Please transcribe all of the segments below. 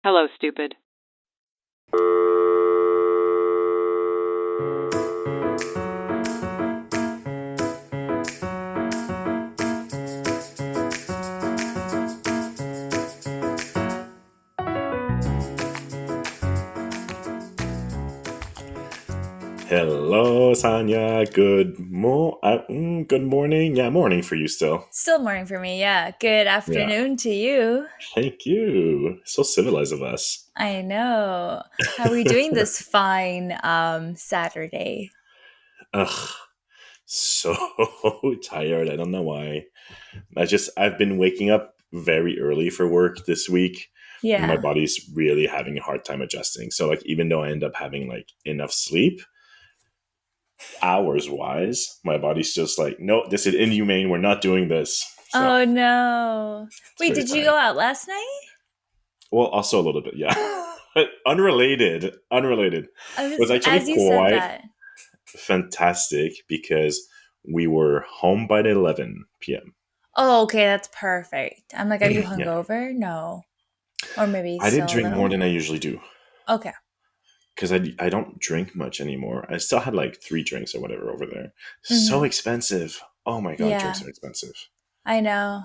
Hello, stupid. Hello, Saniya. Good morning. Yeah, morning for you still. Still morning for me, yeah. Good afternoon to you. Thank you. So civilized of us. I know. How are we doing this fine Saturday? Ugh, so tired. I don't know why. I've been waking up very early for work this week, and my Yeah. body's really having a hard time adjusting. So like even though I end up having like enough sleep, hours wise, my body's just like, no, this is inhumane. We're not doing this. So Oh no. it's Wait, very did you tiring. go out last night? Well, also a little bit, yeah. But unrelated. It was actually As you said quite that. fantastic because we were home by the 11 p.m. Oh, okay, that's perfect. I'm like, are you Yeah. hungover? No. Or maybe I didn't still a drink more little? than I usually do Okay. because I don't drink much anymore. I still had like 3 drinks or whatever over there. So Mm-hmm. expensive. Oh my God, drinks Yeah, are expensive. I know.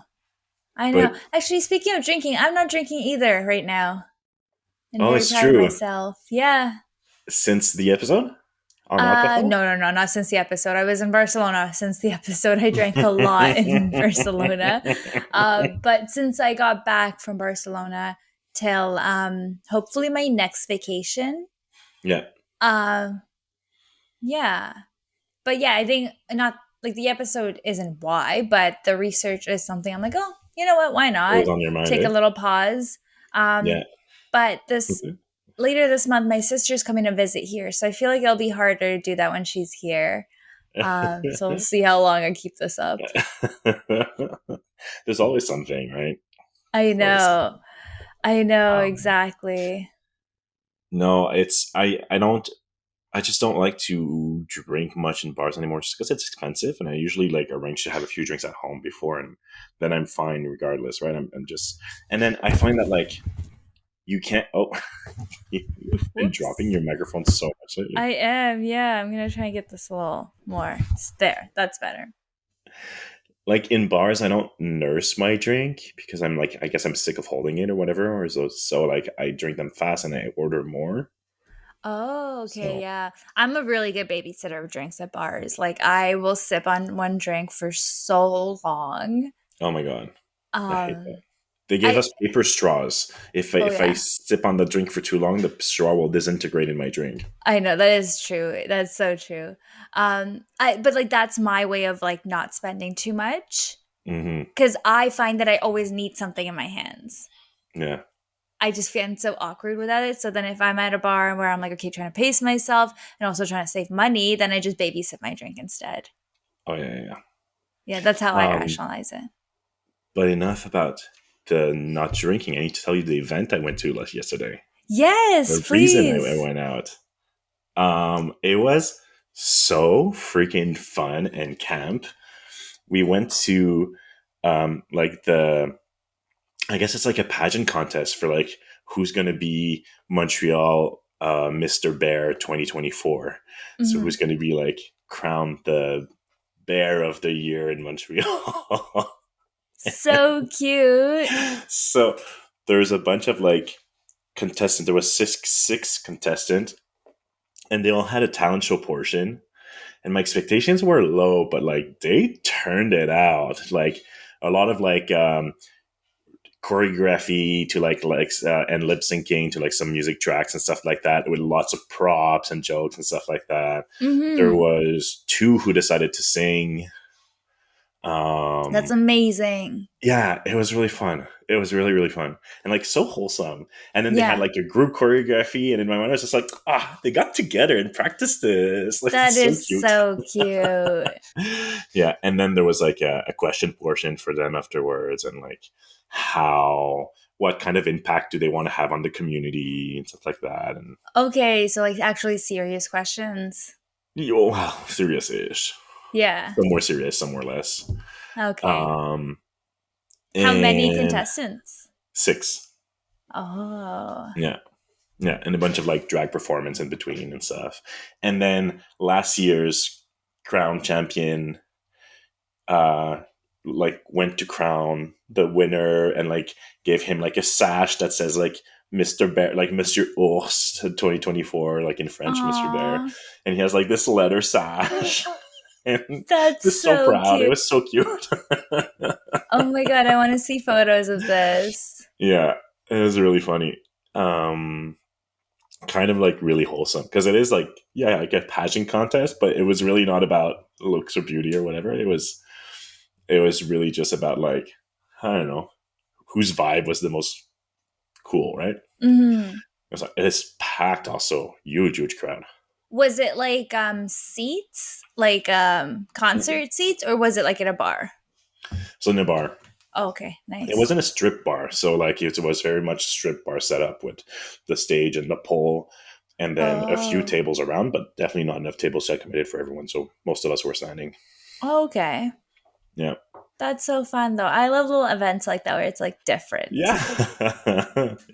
I know. But, Actually, speaking of drinking, I'm not drinking either right now. I'm oh, very it's proud of true. myself. Yeah. Since the episode on alcohol? No, not since the episode. I was in Barcelona since the episode. I drank a lot in Barcelona. But since I got back from Barcelona till hopefully my next vacation. Yeah. Um, yeah. But yeah, I think not like the episode isn't why, but the research is something I'm like, oh, you know what? Why It was not on your mind, take a eh? little pause? Yeah. But this later this month, my sister's coming to visit here, so I feel like it'll be harder to do that when she's here. So we'll see how long I keep this up. There's always something, right? I Always know, something. I know Um, exactly. no, I just don't like to drink much in bars anymore, just because it's expensive, and I usually like arrange to have a few drinks at home before, and then I'm fine regardless, right? I'm just, and then I find that like you can't. Oh, you've been dropping Whoops. your microphone so much lately. I am. Yeah, I'm gonna try and get this a little more. There, that's better. Like in bars, I don't nurse my drink because I'm like, I guess I'm sick of holding it or whatever, or so like I drink them fast and I order more. Oh, okay, So, yeah. I'm a really good babysitter of drinks at bars. Like I will sip on one drink for so long. oh my God, I hate that. Um, They gave I us paper straws. oh If I yeah, sip on the drink for too long, the straw will disintegrate in my drink. I know that is true. That's so true. I but like that's my way of like not spending too much Hmm. because I find that I always need something in my hands. Yeah. I just feel so awkward without it. So then if I'm at a bar where I'm like, okay, trying to pace myself and also trying to save money, then I just babysit my drink instead. Oh yeah, yeah. Yeah, that's how I Yeah. rationalize it. But enough about the not drinking. I need to tell you the event I went to yesterday. Yes, The reason I please. went out. It was so freaking fun and camp. We went to like the I guess it's like a pageant contest for like who's gonna be Montreal Mr. Bear 2024. So Hmm. who's gonna be like crowned the bear of the year in Montreal. So cute. So there's a bunch of like contestants. There was six contestants, and they all had a talent show portion. And my expectations were low, but like they turned it out. Like a lot of like choreography to and lip syncing to like some music tracks and stuff like that, with lots of props and jokes and stuff like that. There Hmm. was two who decided to sing. That's Um, amazing. yeah, it was really fun. It was really, really fun and like so wholesome. And then they had Yeah, like a group choreography, and in my mind I was just like, they got together and practiced this. Like that it's so is cute. so cute. Yeah, and then there was like a question portion for them afterwards, and like how what kind of impact do they want to have on the community and stuff like that. And Okay, so like actually serious questions. well, serious-ish. Yeah. Some more serious, some more less. Okay. Um, How many and contestants? 6. Oh. Yeah. Yeah, and a bunch of like drag performance in between and stuff. And then last year's crown champion uh like went to crown the winner and like gave him like a sash that says like Mr. Bear, like Mr. Ours 2024, like in French, Mr. Bear. Aw. And he has like this leather sash. And That's was so so proud. It cute. was so cute. Oh my god, I want to see photos of this. Yeah, it was really funny. Um Kind of like really wholesome because it is like, yeah, like a pageant contest, but it was really not about looks or beauty or whatever. It was really just about like, I don't know, whose vibe was the most cool, right? Hmm. It's packed, also huge crowd. Was it like seats, like concert seats, or was it like at a bar? So in the bar, Oh, okay, it nice. wasn't a strip bar, so like it was very much strip bar setup with the stage and the pole, and then a few Oh, tables around, but definitely not enough tables accommodated for everyone. So most of us were standing. okay. Yeah, That's so fun though. I love little events like that where it's like different. yeah,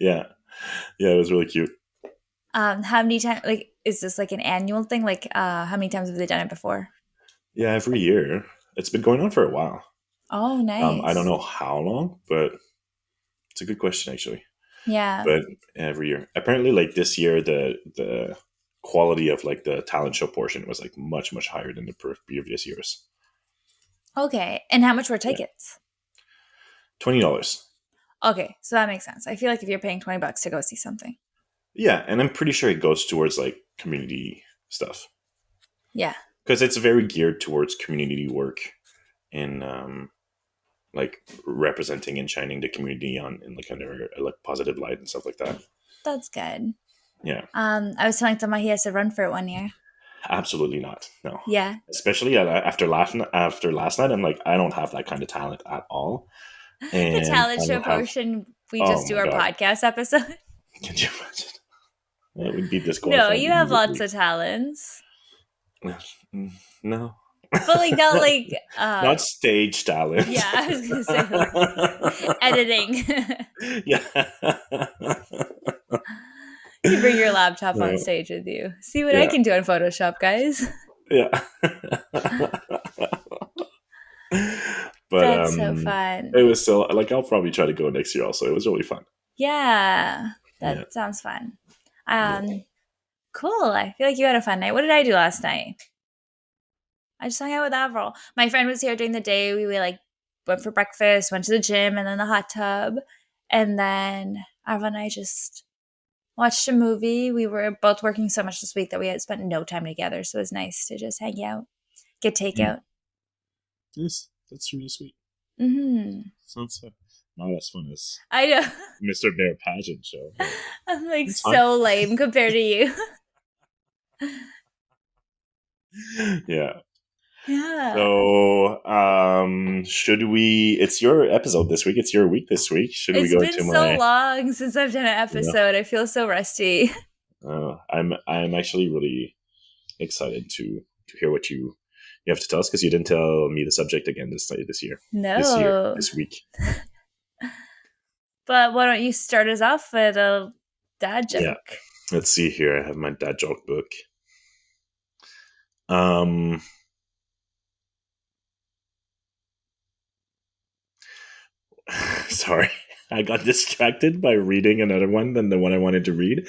yeah, yeah. It was really cute. How many times? Like, is this like an annual thing? Like, how many times have they done it before? Yeah, every year. It's been going on for a while. Oh, I don't nice. know how long, but it's a good question actually. Yeah. But every year, apparently, like this year, the quality of like the talent show portion was like much higher than the previous years. Okay. And how much were Yeah, tickets? $20. Okay, so that makes sense. I feel like if you're paying $20 to go see something. Yeah, and I'm pretty sure it goes towards like community stuff Yeah. because it's very geared towards community work and like representing and shining the community on in like under like positive light and stuff like that. That's good. Yeah. I was telling Tama he has to run for it 1 year. Absolutely not. No. Yeah. Especially after last night, I'm like, I don't have that kind of talent at all, The and talent I show don't have. portion, we Oh just do my our god! podcast episode. Can you imagine? That would be No, disqualified you have lots immediately. of talents. No, But like not like not stage talent. yeah, I was gonna say like editing. Yeah. You bring your laptop on No. stage with you. See what I Yeah. can do in Photoshop, guys. Yeah. But That's so it fun. was still like I'll probably try to go next year. Also, it was really fun. Yeah. Yeah. That sounds fun. Yeah. Cool. I feel like you had a fun night. What did I do last night? I just hung out with Avril. My friend was here during the day. We like went for breakfast, went to the gym, and then the hot tub. And then Avril and I just watched a movie. We were both working so much this week that we had spent no time together. So it was nice to just hang out, get Mm. takeout. Yes, that's really sweet. Hmm. Sounds not as fun as I know. Mr. Bear pageant show. But I'm like it's fun. so lame compared to you. Yeah. Yeah. So, should we? It's your episode this week. It's your week this week. Should we It's go been into so my? long since I've done an You episode. I feel so rusty. I'm actually really excited to hear what you have to tell us because you didn't tell me the subject again this year, No. this week. But why don't you start us off with a dad Yeah. joke? Let's see here. I have my dad joke book. Um. Sorry. I got distracted by reading another one than the one I wanted to read,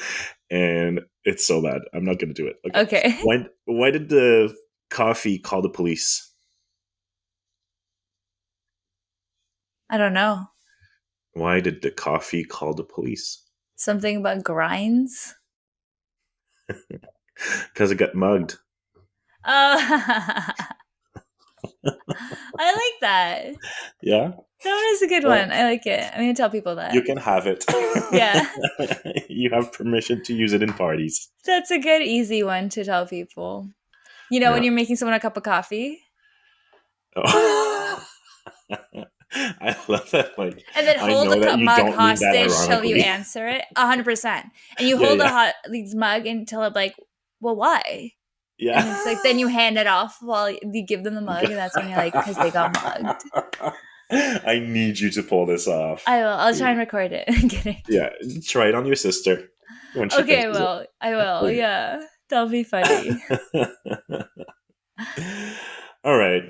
and it's so bad. I'm not going to do it. Okay. Okay. Why did the coffee call the police? I don't know. Why did the coffee call the police? Something about grinds? Because it got mugged. Oh, I like that. Yeah. That one is a good Well, one. I like it. I'm going to tell people you that. can have it. Yeah. You have permission to use it in parties. That's a good, easy one to tell people. You know, when Yeah. you're making someone a cup of coffee Oh. I love that. Like, and then I hold the know that cup you mug don't mean that hostage till you ironically. answer it. 100%. And you Yeah, hold the yeah, hot these mug until it like, well, why? And it's yeah. like then you hand it off while you give them the mug, and that's when you're like, because they got mugged. I need you to pull this off. I will. I'll try and record it. I'm kidding. Yeah, try it on your sister when she Okay, I finishes will. I will. it. Yeah, that'll be funny. All right.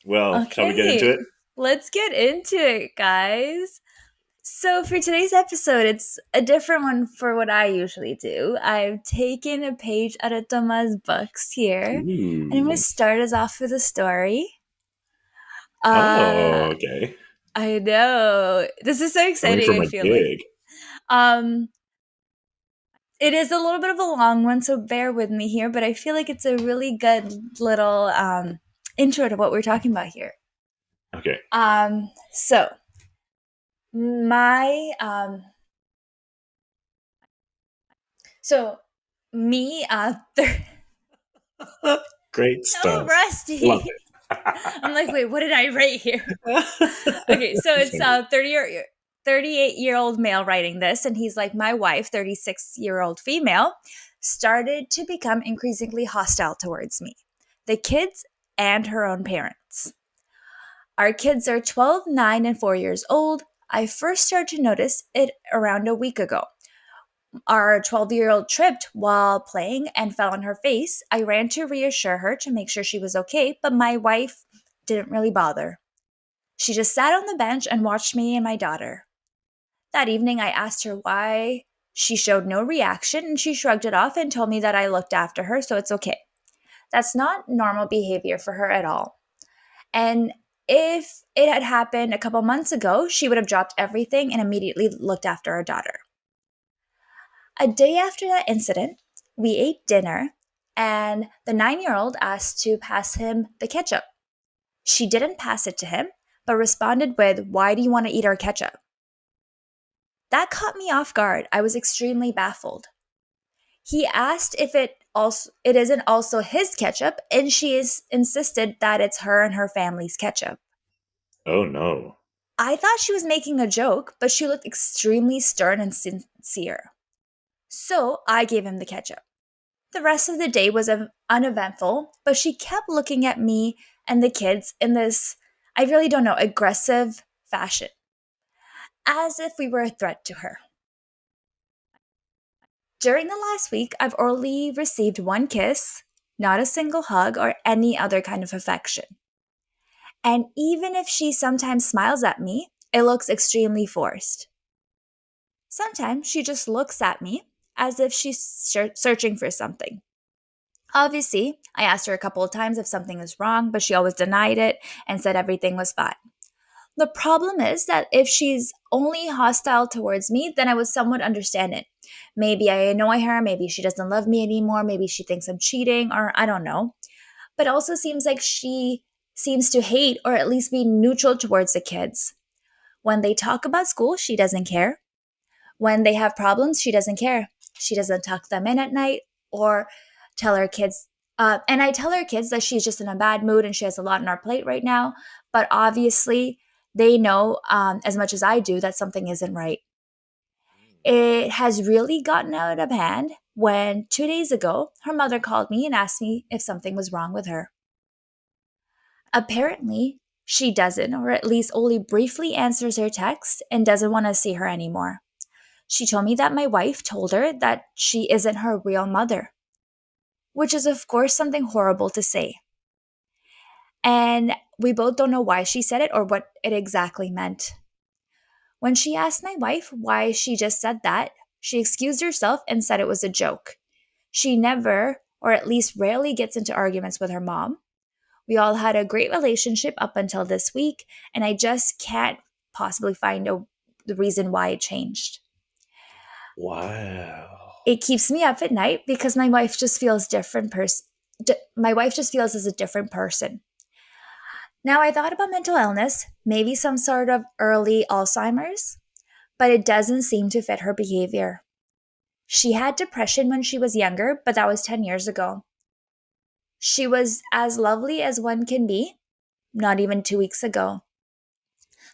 Well, shall we get into Okay, it? let's get into it, guys. So, for today's episode, it's a different one for what I usually do. I've taken a page out of Toma's books here, and I'm going to Ooh. start us off with a story. Uh, Oh, okay. I know. This is so Coming exciting, from I a feel like. gig. Um, it is a little bit of a long one, so bear with me here, but I feel like it's a really good little intro to what we're talking about here. Okay. So my so me Great so stuff. Love rusty. I'm like, wait, what did I write here? Okay, so it. it's 38-year-old male writing this, and he's like, my wife, 36-year-old female, started to become increasingly hostile towards me, the kids, and her own parents. Our kids are 12, 9, and 4 years old. I first started to notice it around a week ago. Our 12-year-old tripped while playing and fell on her face. I ran to reassure her to make sure she was okay, but my wife didn't really bother. She just sat on the bench and watched me and my daughter. That evening, I asked her why. She showed no reaction and she shrugged it off and told me that I looked after her, so it's okay. That's not normal behavior for her at all. And if it had happened a couple months ago, she would have dropped everything and immediately looked after our daughter. A day after that incident, we ate dinner and the 9-year-old asked to pass him the ketchup. She didn't pass it to him, but responded with, "Why do you want to eat our ketchup?" That caught me off guard. I was extremely baffled. He asked if it isn't also his ketchup, and insisted that it's her and her family's ketchup. Oh no. I thought she was making a joke, but she looked extremely stern and sincere. So I gave him the ketchup. The rest of the day was uneventful, but she kept looking at me and the kids in this, I really don't know, aggressive fashion, as if we were a threat to her. During the last week, I've only received one kiss, not a single hug or any other kind of affection. And even if she sometimes smiles at me, it looks extremely forced. Sometimes she just looks at me as if she's searching for something. Obviously, I asked her a couple of times if something was wrong, but she always denied it and said everything was fine. The problem is that if she's only hostile towards me, then I would somewhat understand it. Maybe I annoy her, maybe she doesn't love me anymore, maybe she thinks I'm cheating, or I don't know. But it also seems like she seems to hate or at least be neutral towards the kids. When they talk about school, she doesn't care. When they have problems, she doesn't care. She doesn't tuck them in at night or tell her kids. And I tell her kids that she's just in a bad mood and she has a lot on her plate right now. But obviously, they know as much as I do that something isn't right. It has really gotten out of hand when 2 days ago, her mother called me and asked me if something was wrong with her. Apparently, she doesn't, or at least only briefly answers her text and doesn't want to see her anymore. She told me that my wife told her that she isn't her real mother, which is, of course, something horrible to say. And we both don't know why she said it or what it exactly meant. When she asked my wife why she just said that, she excused herself and said it was a joke. She never, or at least rarely, gets into arguments with her mom. We all had a great relationship up until this week, and I just can't possibly find the reason why it changed. Wow. It keeps me up at night because my wife just feels my wife just feels as a different person. Now, I thought about mental illness, maybe some sort of early Alzheimer's, but it doesn't seem to fit her behavior. She had depression when she was younger, but that was 10 years ago. She was as lovely as one can be, not even 2 weeks ago.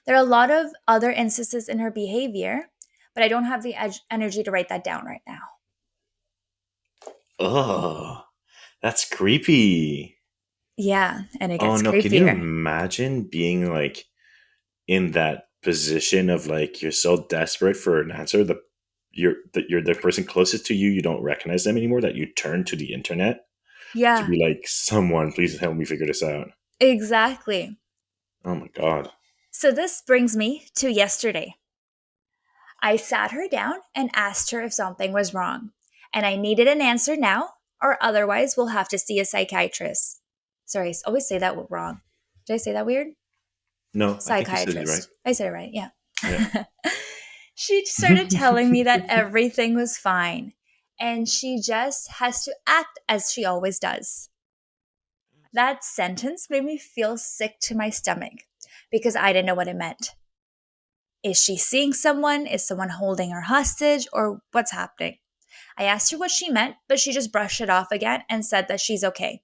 There are a lot of other instances in her behavior, but I don't have the energy to write that down right now. Oh, that's creepy. Yeah, and it Oh gets no, can you creepier. imagine being like in that position of like you're so desperate for an answer, you're the person closest to you, you don't recognize them anymore, that you turn to the internet to Yeah, be like, someone please help me figure this out. exactly. Oh my god. So this brings me to yesterday. I sat her down and asked her if something was wrong, and I needed an answer now, or otherwise we'll have to see a psychiatrist. Sorry, I always say that wrong. Did I say that weird? No, I think you said it right. Psychiatrist. I said it right, yeah. Yeah. She started telling me that everything was fine, and she just has to act as she always does. That sentence made me feel sick to my stomach because I didn't know what it meant. Is she seeing someone? Is someone holding her hostage? Or what's happening? I asked her what she meant, but she just brushed it off again and said that she's okay.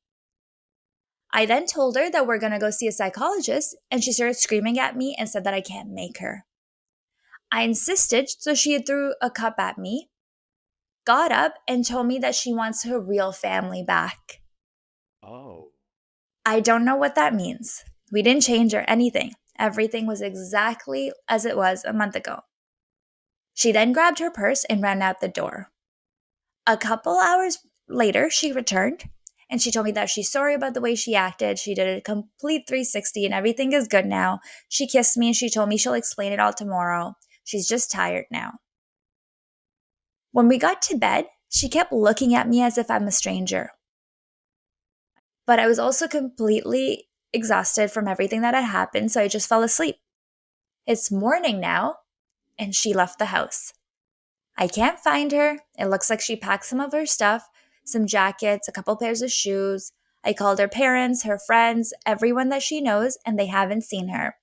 I then told her that we're going to go see a psychologist, and she started screaming at me and said that I can't make her. I insisted, so she threw a cup at me, got up, and told me that she wants her real family back. Oh. I don't know what that means. We didn't change or anything. Everything was exactly as it was a month ago. She then grabbed her purse and ran out the door. A couple hours later, she returned and she told me that she's sorry about the way she acted. She did a complete 360 and everything is good now. She kissed me and she told me she'll explain it all tomorrow. She's just tired now. When we got to bed, she kept looking at me as if I'm a stranger. But I was also completely exhausted from everything that had happened, so I just fell asleep. It's morning now, and she left the house. I can't find her. It looks like she packed some of her stuff, some jackets, a couple pairs of shoes. I called her parents, her friends, everyone that she knows, and they haven't seen her.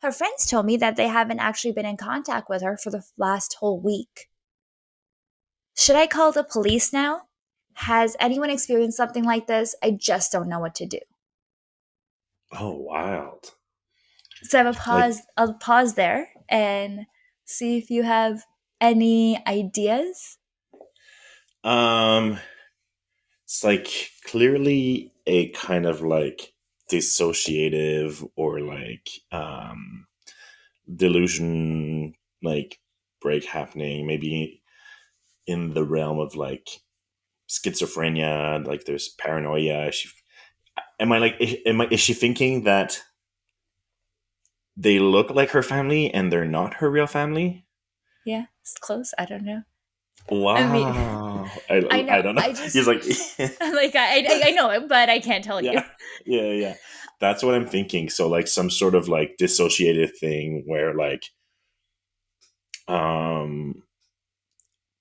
Her friends told me that they haven't actually been in contact with her for the last whole week. Should I call the police now? Has anyone experienced something like this? I just don't know what to do. Oh, wild. So I have a Like, pause. I'll pause there and see if you have any ideas. um, it's like clearly a kind of like dissociative or like delusion, like break happening, maybe in the realm of like schizophrenia, like there's paranoia. Is she thinking that they look like her family and they're not her real family? Yeah, it's close. I don't know. I mean, Wow. I know. I don't know. I He's just like, like I know it, but I can't tell you. yeah, yeah, yeah. That's what I'm thinking. So like some sort of like dissociated thing where like, um,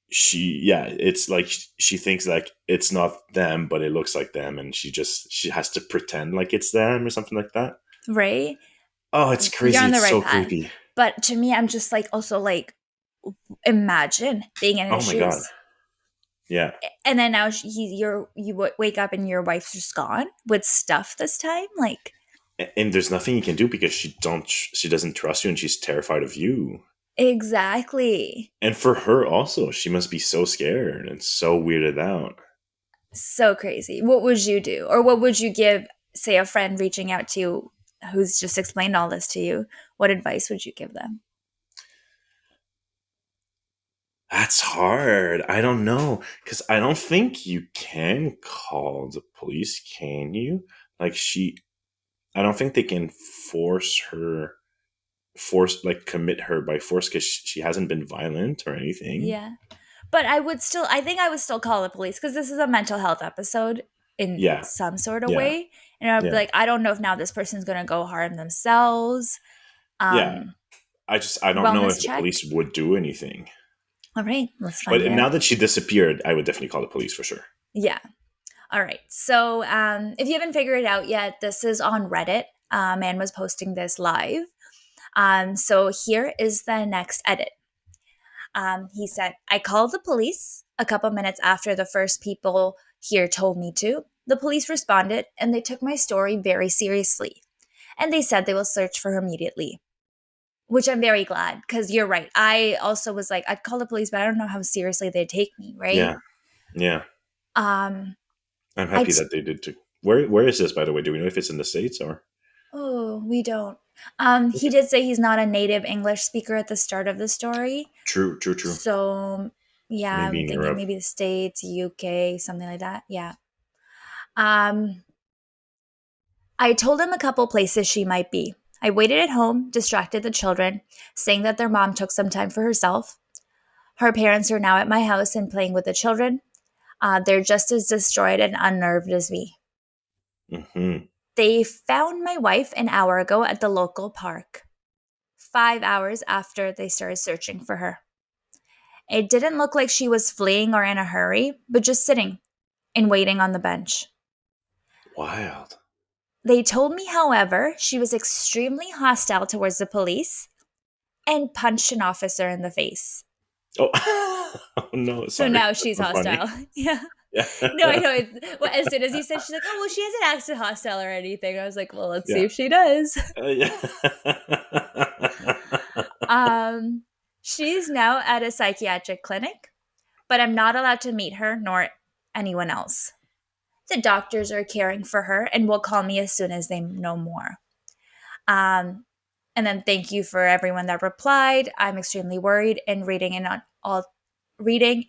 it's like she thinks like it's not them, but it looks like them, and she has to pretend like it's them or something like that. Right? Oh, it's You're crazy. on the It's right so path. creepy. But to me, I'm just like also like imagine being in his Oh my god. shoes. Yeah. And then now wake up and your wife's just gone with stuff this time. Like And there's nothing you can do because she doesn't trust you and she's terrified of you. exactly. And for her also, she must be so scared and so weirded out. So crazy. What would you do? Or what would you give, say, a friend reaching out to you who's just explained all this to you? What advice would you give them? That's hard. I don't know because I don't think you can call the police, can you? Like I don't think they can commit her by force because she hasn't been violent or anything. Yeah. But I think I would still call the police because this is a mental health episode in Yeah, some sort of yeah, way. And I'd be yeah, like, I don't know if now this person's going to go harm themselves. yeah. Um, I don't know Wellness if the check. police would do anything. All right, let's find But out. now that she disappeared, I would definitely call the police for sure. Yeah. All right. So if you haven't figured it out yet, this is on Reddit. Man was posting this live. So here is the next edit. He said, I called the police a couple minutes after the first people here told me to. The police responded and they took my story very seriously. And they said they will search for her immediately, which I'm very glad because you're right. I also was like, I'd call the police, but I don't know how seriously they take me, right? Yeah, yeah. Um, I'm I, happy that they did too. Where is this, by the way? Do we know if it's in the States or? oh, we don't. He did say he's not a native English speaker at the start of the story. True, true, true. So, So yeah, maybe I'm in thinking Europe. maybe the States, UK, something like that. Yeah. Um, I told him a couple places she might be. I waited at home, distracted the children, saying that their mom took some time for herself. Her parents are now at my house and playing with the children. They're just as destroyed and unnerved as me. Hmm. They found my wife an hour ago at the local park, 5 hours after they started searching for her. It didn't look like she was fleeing or in a hurry, but just sitting and waiting on the bench. Wild. They told me, however, she was extremely hostile towards the police and punched an officer in the face. Oh, oh no, So sorry. now That's she's so hostile. funny. Yeah. Yeah. No, I know. Well, as soon as he said, she's like, oh, well, she hasn't acted hostile or anything. I was like, well, let's see Yeah. if she does. Yeah. Um, she's now at a psychiatric clinic, but I'm not allowed to meet her nor anyone else. The doctors are caring for her and will call me as soon as they know more. Um, and then thank you for everyone that replied. I'm extremely worried and reading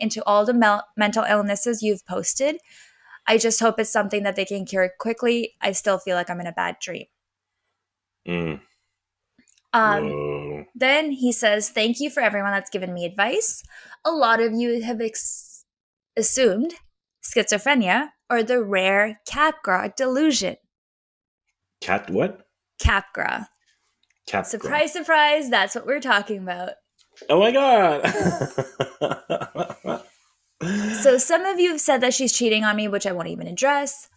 into all the mental illnesses you've posted. I just hope it's something that they can cure quickly. I still feel like I'm in a bad dream. Mm. Um, Whoa. then he says, thank you for everyone that's given me advice. A lot of you have assumed schizophrenia or the rare Capgras delusion. Cat what? Capgras. Capgras. Surprise, surprise, that's what we're talking about. Oh my god. So some of you have said that she's cheating on me, which I won't even address.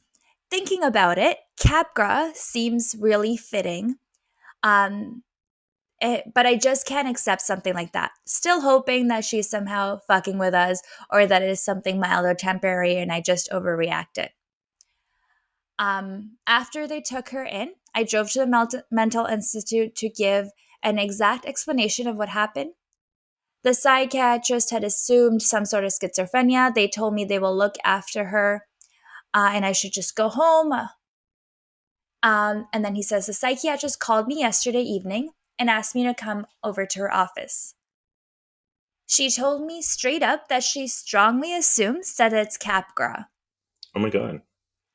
Thinking about it, Capgras seems really fitting. Um, but I just can't accept something like that. Still hoping that she's somehow fucking with us or that it is something mild or temporary and I just overreacted. After they took her in, I drove to the mental institute to give an exact explanation of what happened. The psychiatrist had assumed some sort of schizophrenia. They told me they will look after her and I should just go home. And then he says, the psychiatrist called me yesterday evening and asked me to come over to her office. She told me straight up that she strongly assumes that it's Capgras. Oh my god.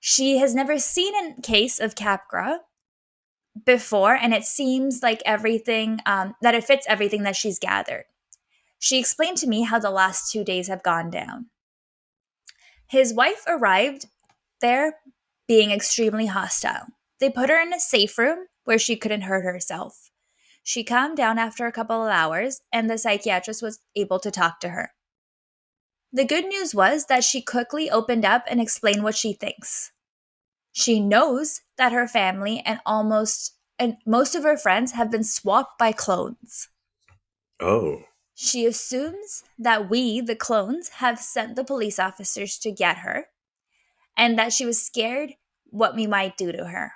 She has never seen a case of Capgras before, and it seems like that it fits everything that she's gathered. She explained to me how the last 2 days have gone down. His wife arrived there being extremely hostile. They put her in a safe room where she couldn't hurt herself. She calmed down after a couple of hours, and the psychiatrist was able to talk to her. The good news was that she quickly opened up and explained what she thinks. She knows that her family and most of her friends have been swapped by clones. Oh. She assumes that we, the clones, have sent the police officers to get her and that she was scared what we might do to her.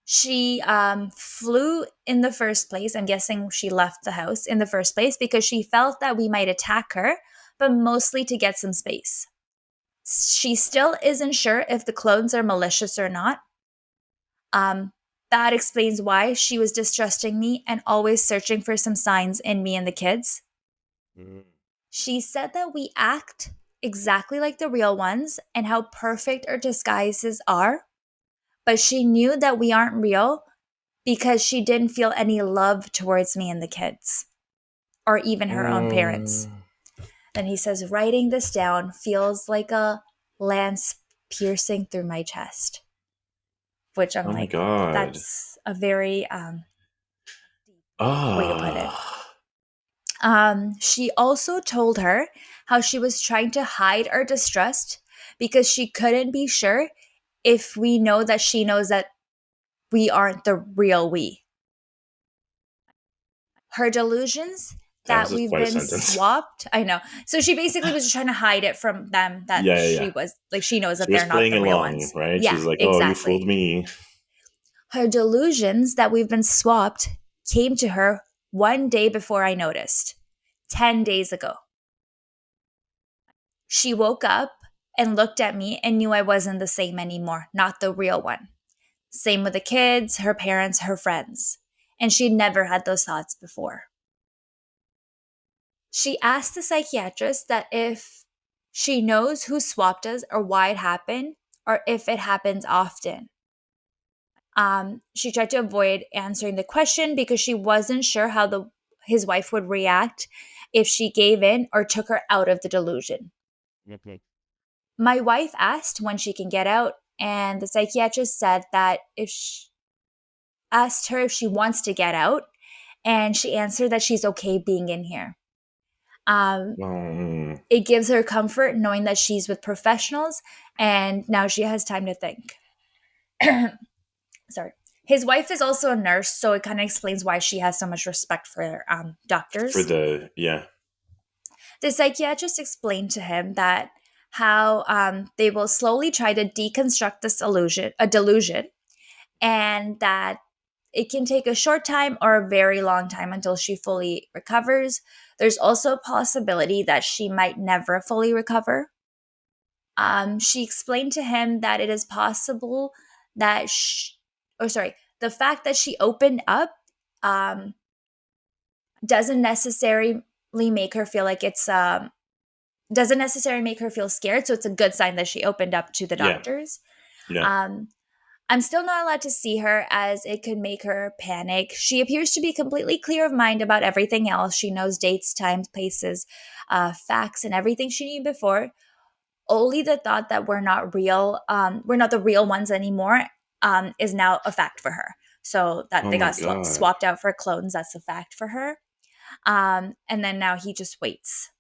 She flew in the first place. I'm guessing she left the house in the first place because she felt that we might attack her, but mostly to get some space. She still isn't sure if the clones are malicious or not. Um, that explains why she was distrusting me and always searching for some signs in me and the kids. Mm. She said that we act exactly like the real ones and how perfect our disguises are, but she knew that we aren't real because she didn't feel any love towards me and the kids or even her own parents. Mm. Then he says, writing this down feels like a lance piercing through my chest, which I'm Oh my like, god. that's a very way to put it. Ah. She also told her how she was trying to hide our distrust because she couldn't be sure if we know that she knows that we aren't the real we. Her delusions Damn, that this is we've quite a been sentence. swapped. I know. So she basically was just trying to hide it from them that Yeah, yeah, yeah. she knows She that was they're not playing the real along, ones. right? Yeah, She's like, "Oh, you fooled exactly. me." Her delusions that we've been swapped came to her one day before I noticed, 10 days ago. She woke up and looked at me and knew I wasn't the same anymore, not the real one. Same with the kids, her parents, her friends. and she'd never had those thoughts before. She asked the psychiatrist that if she knows who swapped us or why it happened, or if it happens often. She tried to avoid answering the question because she wasn't sure how his wife would react if she gave in or took her out of the delusion. Okay. My wife asked when she can get out, and the psychiatrist said that if she asked her if she wants to get out, and she answered that she's okay being in here. Um, Oh, it gives her comfort knowing that she's with professionals, and now she has time to think. Sorry. His wife is also a nurse, so it kind of explains why she has so much respect for for doctors. the yeah The psychiatrist explained to him that how they will slowly try to deconstruct this delusion, and that it can take a short time or a very long time until she fully recovers. There's also a possibility that she might never fully recover. She explained to him that it is possible that, the fact that she opened up um, doesn't necessarily make her feel like doesn't necessarily make her feel scared. So it's a good sign that she opened up to the yeah doctors. yeah. Um, I'm still not allowed to see her as it could make her panic. She appears to be completely clear of mind about everything else. She knows dates, times, places, facts, and everything she knew before. Only the thought that we're not the real ones anymore, is now a fact for her. So that Oh they my got god. swapped out for clones, that's a fact for her. And then now he just waits.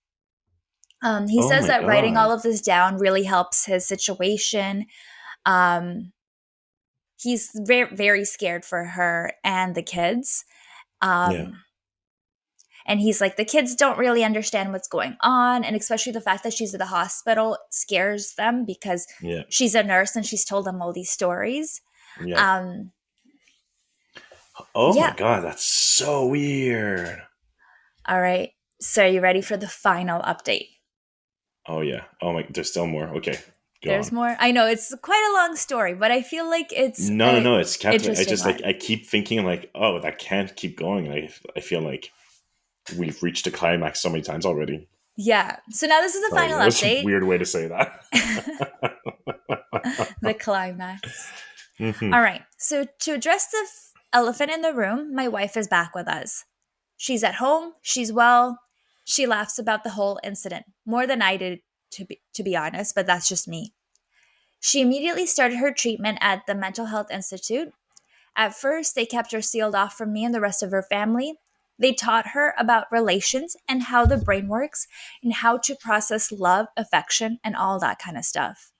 He Oh says my that writing all god. of this down really helps his situation. Um, he's very, very scared for her and the kids. Yeah Um, and he's like, the kids don't really understand what's going on. And especially the fact that she's at the hospital scares them because yeah she's a nurse and she's told them all these stories. yeah. Um, Oh my yeah. god, that's so weird. All right. So, are you ready for the final update? Oh yeah. Oh my, there's still more. Okay, go There's on. more. I know it's quite a long story, but I feel like it's No, no, a no. It's captivating. I interesting just like one. I keep thinking like, oh, that can't keep going. I feel like we've reached a climax so many times already. Yeah. So now this is the Sorry, final that was a update. weird way to say that. The climax. Hmm. All right. So to address the elephant in the room, my wife is back with us. She's at home. She's well. She laughs about the whole incident more than I did, to be honest, but that's just me. She immediately started her treatment at the Mental Health Institute. At first, they kept her sealed off from me and the rest of her family. They taught her about relations and how the brain works and how to process love, affection, and all that kind of stuff.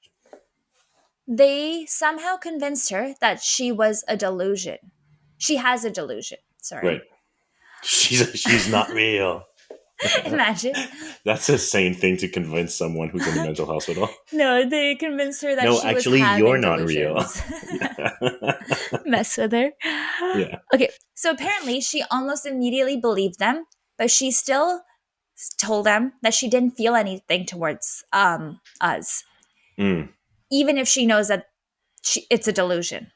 They somehow convinced her that she was a delusion. She has a delusion, Right. sorry. She's not real. Imagine. That's a sane thing to convince someone who's in the mental hospital. No, they convinced her that No, she was actually, you're having not real. delusions. Yeah. Mess with her. Yeah. Okay, so apparently she almost immediately believed them, but she still told them that she didn't feel anything towards us, Mm, even if she knows that it's a delusion.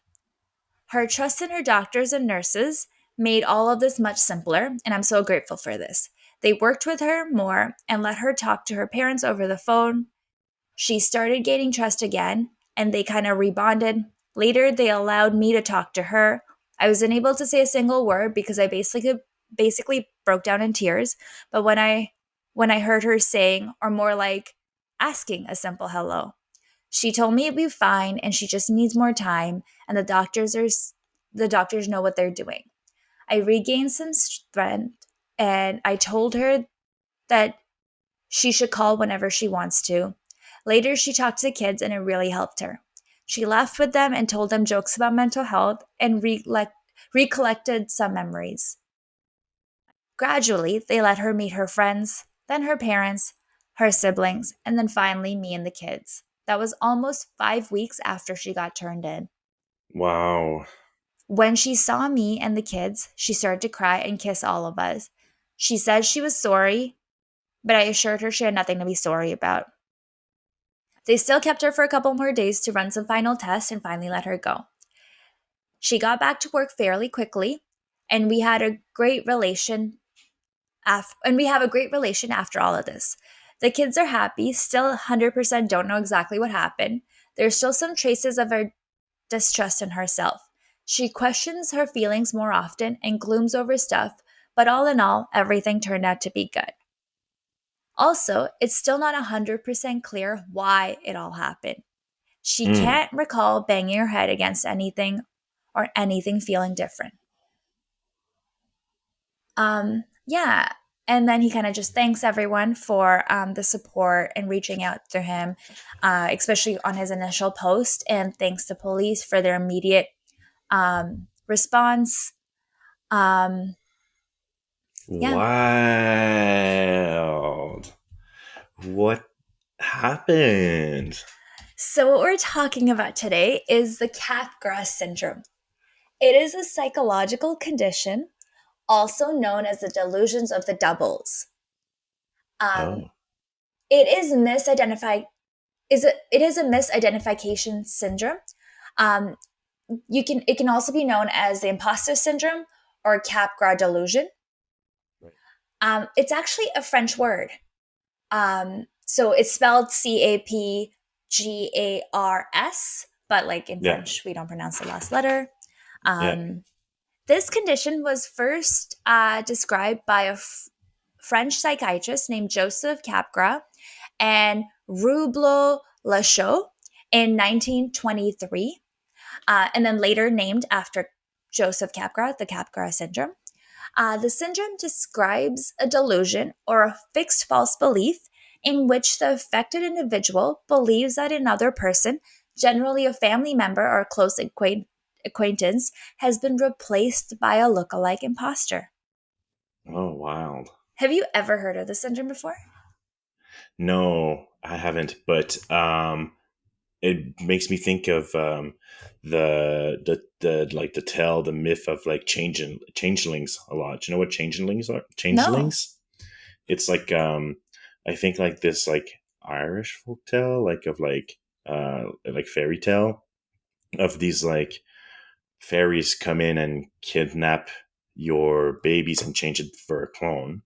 Her trust in her doctors and nurses made all of this much simpler, and I'm so grateful for this. They worked with her more and let her talk to her parents over the phone. She started gaining trust again, and they kind of rebonded. Later, they allowed me to talk to her. I wasn't able to say a single word because I basically broke down in tears. But when I heard her saying, or more like asking, a simple hello, she told me it'd be fine and she just needs more time, and the doctors know what they're doing. I regained some strength, and I told her that she should call whenever she wants to. Later, she talked to the kids and it really helped her. She laughed with them and told them jokes about mental health and recollected some memories. Gradually, they let her meet her friends, then her parents, her siblings, and then finally me and the kids. That was almost 5 weeks after she got turned in. wow. When she saw me and the kids, she started to cry and kiss all of us. She said she was sorry, but I assured her she had nothing to be sorry about. They still kept her for a couple more days to run some final tests and finally let her go. She got back to work fairly quickly, and we had a great relation and we have a great relation after all of this. The kids are happy, still 100% don't know exactly what happened. There's still some traces of her distrust in herself. She questions her feelings more often and glooms over stuff, but all in all, everything turned out to be good. Also, it's still not 100% clear why it all happened. She Mm. can't recall banging her head against anything or anything feeling different. Yeah. And then he kind of just thanks everyone for the support and reaching out to him, especially on his initial post, and thanks the police for their immediate response. Um, yeah. Wild. What happened? So, what we're talking about today is the Capgras Syndrome. It is a psychological condition, also known as the delusions of the doubles. Um, Oh, it is misidentified. It is a misidentification syndrome. Um, it can also be known as the imposter syndrome or Capgras delusion. right. It's actually a French word. So it's spelled Capgars, but like in Yeah, French, we don't pronounce the last letter. yeah. Um, this condition was first described by a French psychiatrist named Joseph Capgras and Rublo Lachaud in 1923, and then later named after Joseph Capgras, the Capgras syndrome. The syndrome describes a delusion or a fixed false belief in which the affected individual believes that another person, generally a family member or a close acquaintance, has been replaced by a look-alike imposter. Oh, wild. Have you ever heard of this syndrome before? No, I haven't, but it makes me think of the like the tale, the myth of like changelings a lot. Do you know what changelings are? No. Changelings? It's like I think like this like Irish folk tale, like fairy tale of these like fairies come in and kidnap your babies and change it for a clone,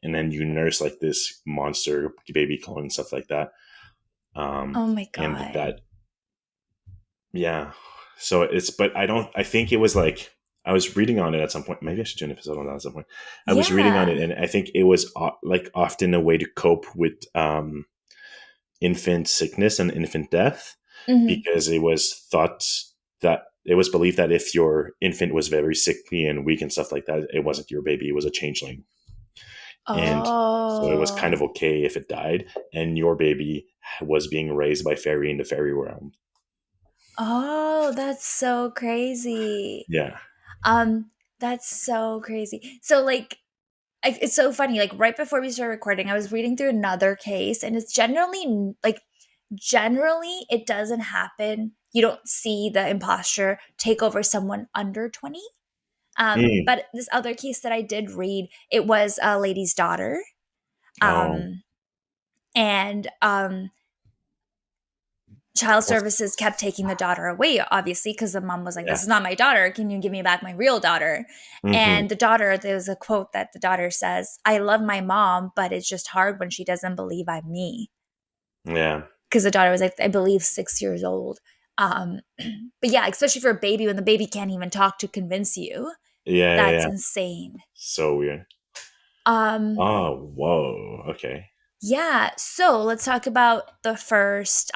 and then you nurse like this monster baby clone and stuff like that. Oh my And God. that, yeah. So it's, but I don't. I think it was like I was reading on it at some point. Maybe I should do an episode on that at some point. I was reading on it, Yeah. and I think it was like often a way to cope with infant sickness and infant death, Hmm. because it was thought that it was believed that if your infant was very sickly and weak and stuff like that, it wasn't your baby; it was a changeling, and so it was kind of Oh. okay if it died, and your baby was being raised by fairy in the fairy realm. Oh, that's so crazy. Yeah. Um, that's so crazy. So like it's so funny. Like right before we started recording, I was reading through another case, and it's generally it doesn't happen. You don't see the imposter take over someone under 20. Mm. But this other case that I did read, it was a lady's daughter. Oh, Um, and child that's, services kept taking the daughter away, obviously, because the mom was like, "This yeah. is not my daughter. Can you give me back my real daughter?" Hmm. And the daughter, there's a quote that the daughter says, "I love my mom, but it's just hard when she doesn't believe I'm me." Yeah. Because the daughter was like, I believe 6 years old. Um, but yeah, especially for a baby when the baby can't even talk to convince you, Yeah. Yeah. that's Yeah. insane. So weird. Um, Oh, whoa. Okay. yeah, so let's talk about the first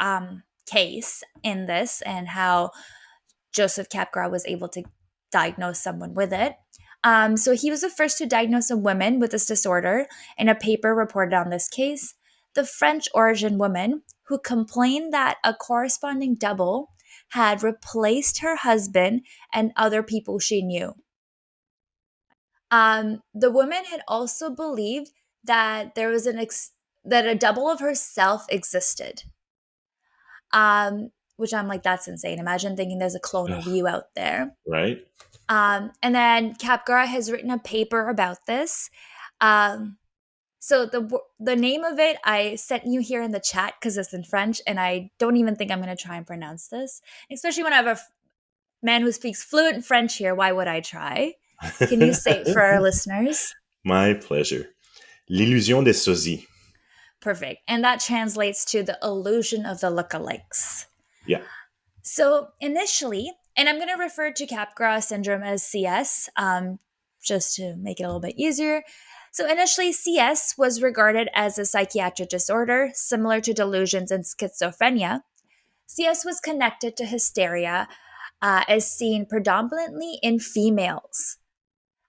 case in this and how Joseph Capgras was able to diagnose someone with it. So he was the first to diagnose a woman with this disorder, and a paper reported on this case. The French origin woman who complained that a corresponding double had replaced her husband and other people she knew. The woman had also believed that there was that a double of herself existed. Which I'm like, that's insane. Imagine thinking there's a clone of Ugh, you out there. right? And then Capgras has written a paper about this. Um, so the name of it I sent you here in the chat because it's in French, and I don't even think I'm going to try and pronounce this, especially when I have a man who speaks fluent French here. Why would I try? Can you say it for our listeners? My pleasure. L'illusion des sosies. Perfect. And that translates to the illusion of the lookalikes. Yeah. So initially, and I'm going to refer to Capgras syndrome as CS, just to make it a little bit easier. So initially, CS was regarded as a psychiatric disorder similar to delusions and schizophrenia. CS was connected to hysteria, as seen predominantly in females.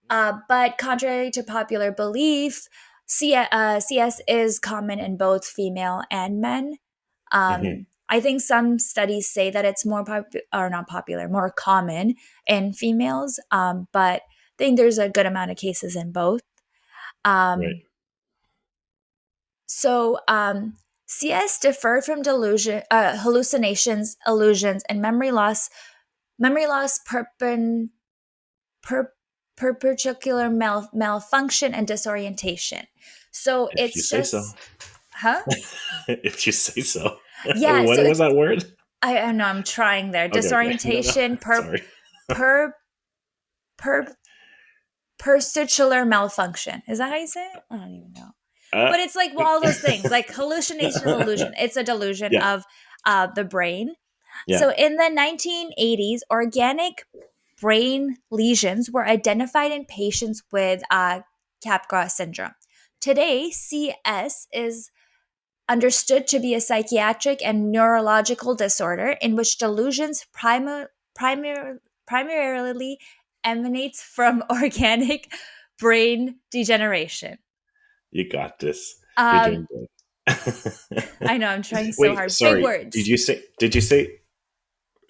But contrary to popular belief, CS is common in both female and men. Hmm. I think some studies say that it's or not popular, more common in females. But I think there's a good amount of cases in both. Right. Um, so CS differed from hallucinations, illusions, and memory loss. Memory loss, per, particular malfunction, and disorientation. So If you it's say so. just, huh? If you say so. Yeah. So What was it's that word? I know I'm trying there. Okay, okay. No, no. Disorientation, Sorry. per per perstitular malfunction. Is that how you say it? I don't even know. Uh, But it's like well, all those things, like hallucination and illusion. It's a delusion yeah, of the brain. yeah. So in the 1980s, organic brain lesions were identified in patients with Capgras syndrome. Today, CS is understood to be a psychiatric and neurological disorder in which delusions primar- primarily emanates from organic brain degeneration. You got this. You're Um, doing good. I know I'm trying so Wait, hard. Big sorry. Did words. you say? Did you say?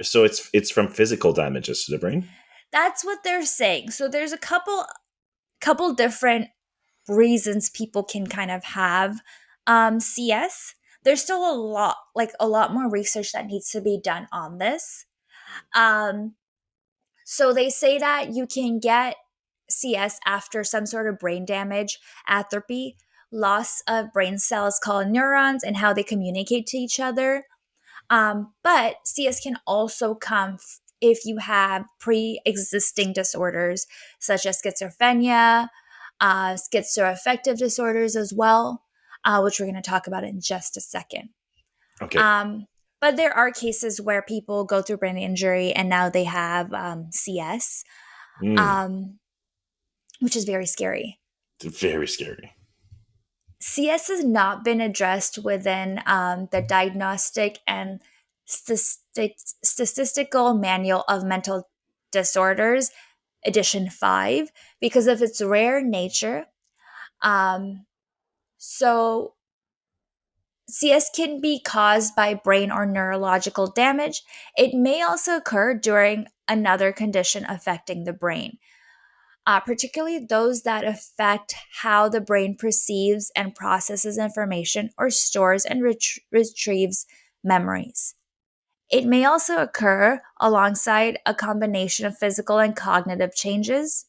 So it's from physical damages to the brain. That's what they're saying. So there's a couple different reasons people can kind of have CS. There's still a lot more research that needs to be done on this. Um, So they say that you can get CS after some sort of brain damage, atrophy, loss of brain cells called neurons, and how they communicate to each other. But CS can also come if you have pre existing disorders such as schizophrenia, schizoaffective disorders as well, which we're going to talk about in just a second. Okay. Um, but there are cases where people go through brain injury and now they have CS, Mm, um, which is very scary. it's very scary. CS has not been addressed within the Diagnostic and Statistical Manual of Mental Disorders, Edition 5, because of its rare nature. Um, so, CS can be caused by brain or neurological damage. It may also occur during another condition affecting the brain, particularly those that affect how the brain perceives and processes information or stores and retrieves memories. It may also occur alongside a combination of physical and cognitive changes.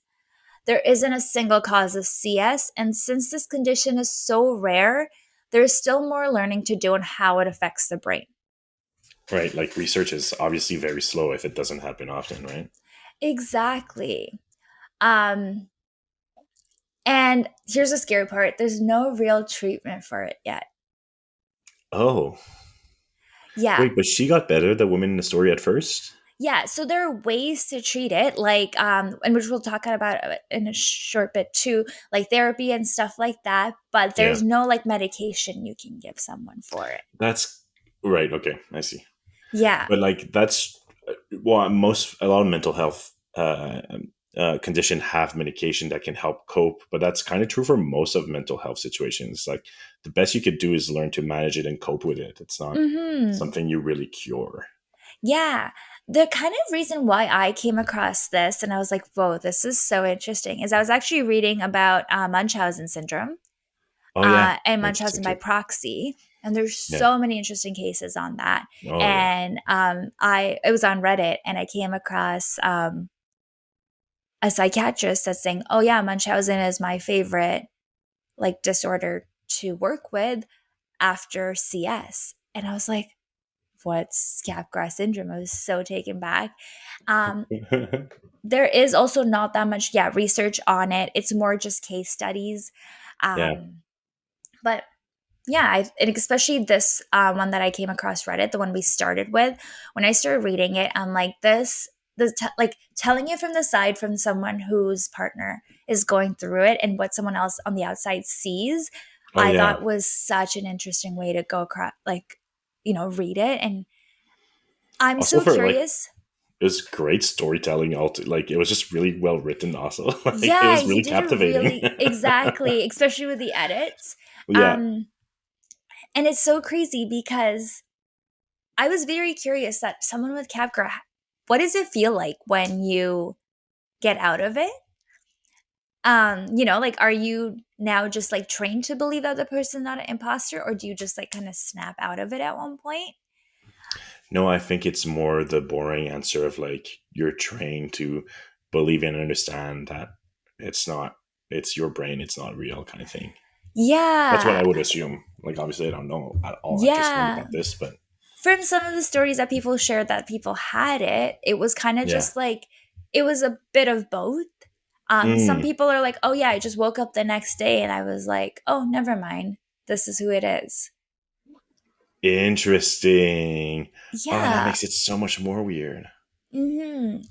There isn't a single cause of CS, and since this condition is so rare, there is still more learning to do on how it affects the brain. Right. Like research is obviously very slow if it doesn't happen often, right? Exactly. Um, and here's the scary part, there's no real treatment for it yet. Oh, Yeah. wait, but she got better, the woman in the story at first? Yeah. So there are ways to treat it, like, and which we'll talk about in a short bit too, like therapy and stuff like that. But Yeah. there's no like medication you can give someone for it. That's right. Okay. I see. Yeah. But like that's well, a lot of mental health condition have medication that can help cope, but that's kind of true for most of mental health situations. Like the best you could do is learn to manage it and cope with it. It's not Hmm. something you really cure. Yeah. The kind of reason why I came across this and I was like, whoa, this is so interesting, is I was actually reading about Munchausen syndrome, Oh yeah, and interesting Munchausen by too. proxy. And there's Yeah. so many interesting cases on that. Oh yeah. And I it was on Reddit and I came across a psychiatrist that's saying, "Oh yeah, Munchausen is my favorite disorder to work with after CS." And I was like, what's Capgras Syndrome? I was so taken back. Um, there is also not that much, yeah, research on it. It's more just case studies. Yeah. Um, but yeah, and especially this one that I came across Reddit, the one we started with. When I started reading it, I'm like, like telling it from the side from someone whose partner is going through it and what someone else on the outside sees, Oh I yeah. thought was such an interesting way to go across, like, read it. And I'm Also so for like curious. it was great storytelling. Like it was just really well written. Also, like it Yeah, was he really did a captivating. really, exactly, especially with the edits. Yeah. Um, and it's so crazy because I was very curious that someone with Capgras, what does it feel like when you get out of it? Like, are you now just like trained to believe that the person's not an imposter, or do you just like kind of snap out of it at one point? No, I think it's more the boring answer of like you're trained to believe and understand that it's not. It's your brain. It's not real, kind of thing. That's what I Yeah. would assume. Like obviously, I don't know at all at this moment Yeah. about this, but From some of the stories that people shared that people had it, it was kind of yeah. just like it was a bit of both. Some Mm, people are like, "Oh yeah, I just woke up the next day," and I was like, "Oh, never mind. This is who it is." interesting. Oh, that Yeah. makes it so much more weird. Hmm.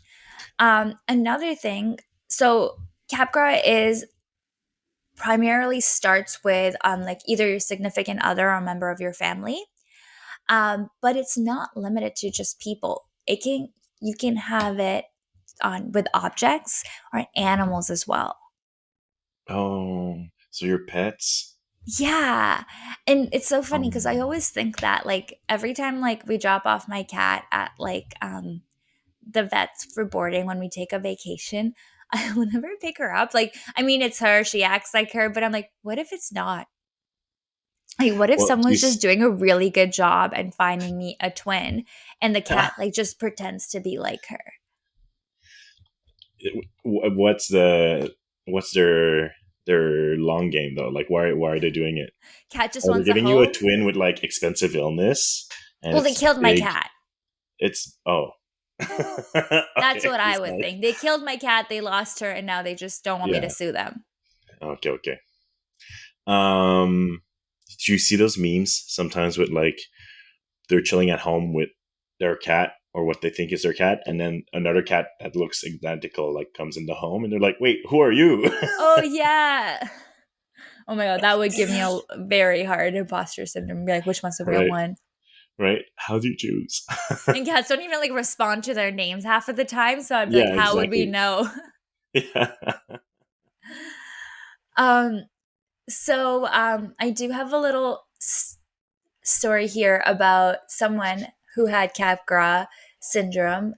Another thing, so Capgras is primarily starts with like either your significant other or a member of your family, but it's not limited to just people. It can You can have it on with objects or animals as well. Oh, so your pets? Yeah. And it's so funny because I Um, always think that like every time like we drop off my cat at like the vets for boarding when we take a vacation, I will never pick her up. Like, I mean, it's her, she acts like her, but I'm like, what if it's not? Like, what if well, someone's just doing a really good job and finding me a twin and the cat like just pretends to be like her? what's their long game though? Like why are they doing it? Cat just Are they wants a giving you a home. twin with like expensive illness and Well, they it's killed my big? cat. It's oh, That's okay, what I would sorry. think. They killed my cat, they lost her, and now they just don't want me to Yeah. sue them. Okay. Okay. Um, do you see those memes sometimes with like they're chilling at home with their cat or what they think is their cat, and then another cat that looks identical like comes in the home, and they're like, "Wait, who are you?" Oh, yeah. Oh my God, that would give me a very hard imposter syndrome. Be like, which one's the real Right. one? Right. How do you choose? And cats don't even like respond to their names half of the time. So I'd be like, Yeah. how would we Exactly. know? Yeah. um, I do have a little story here about someone who had Capgras syndrome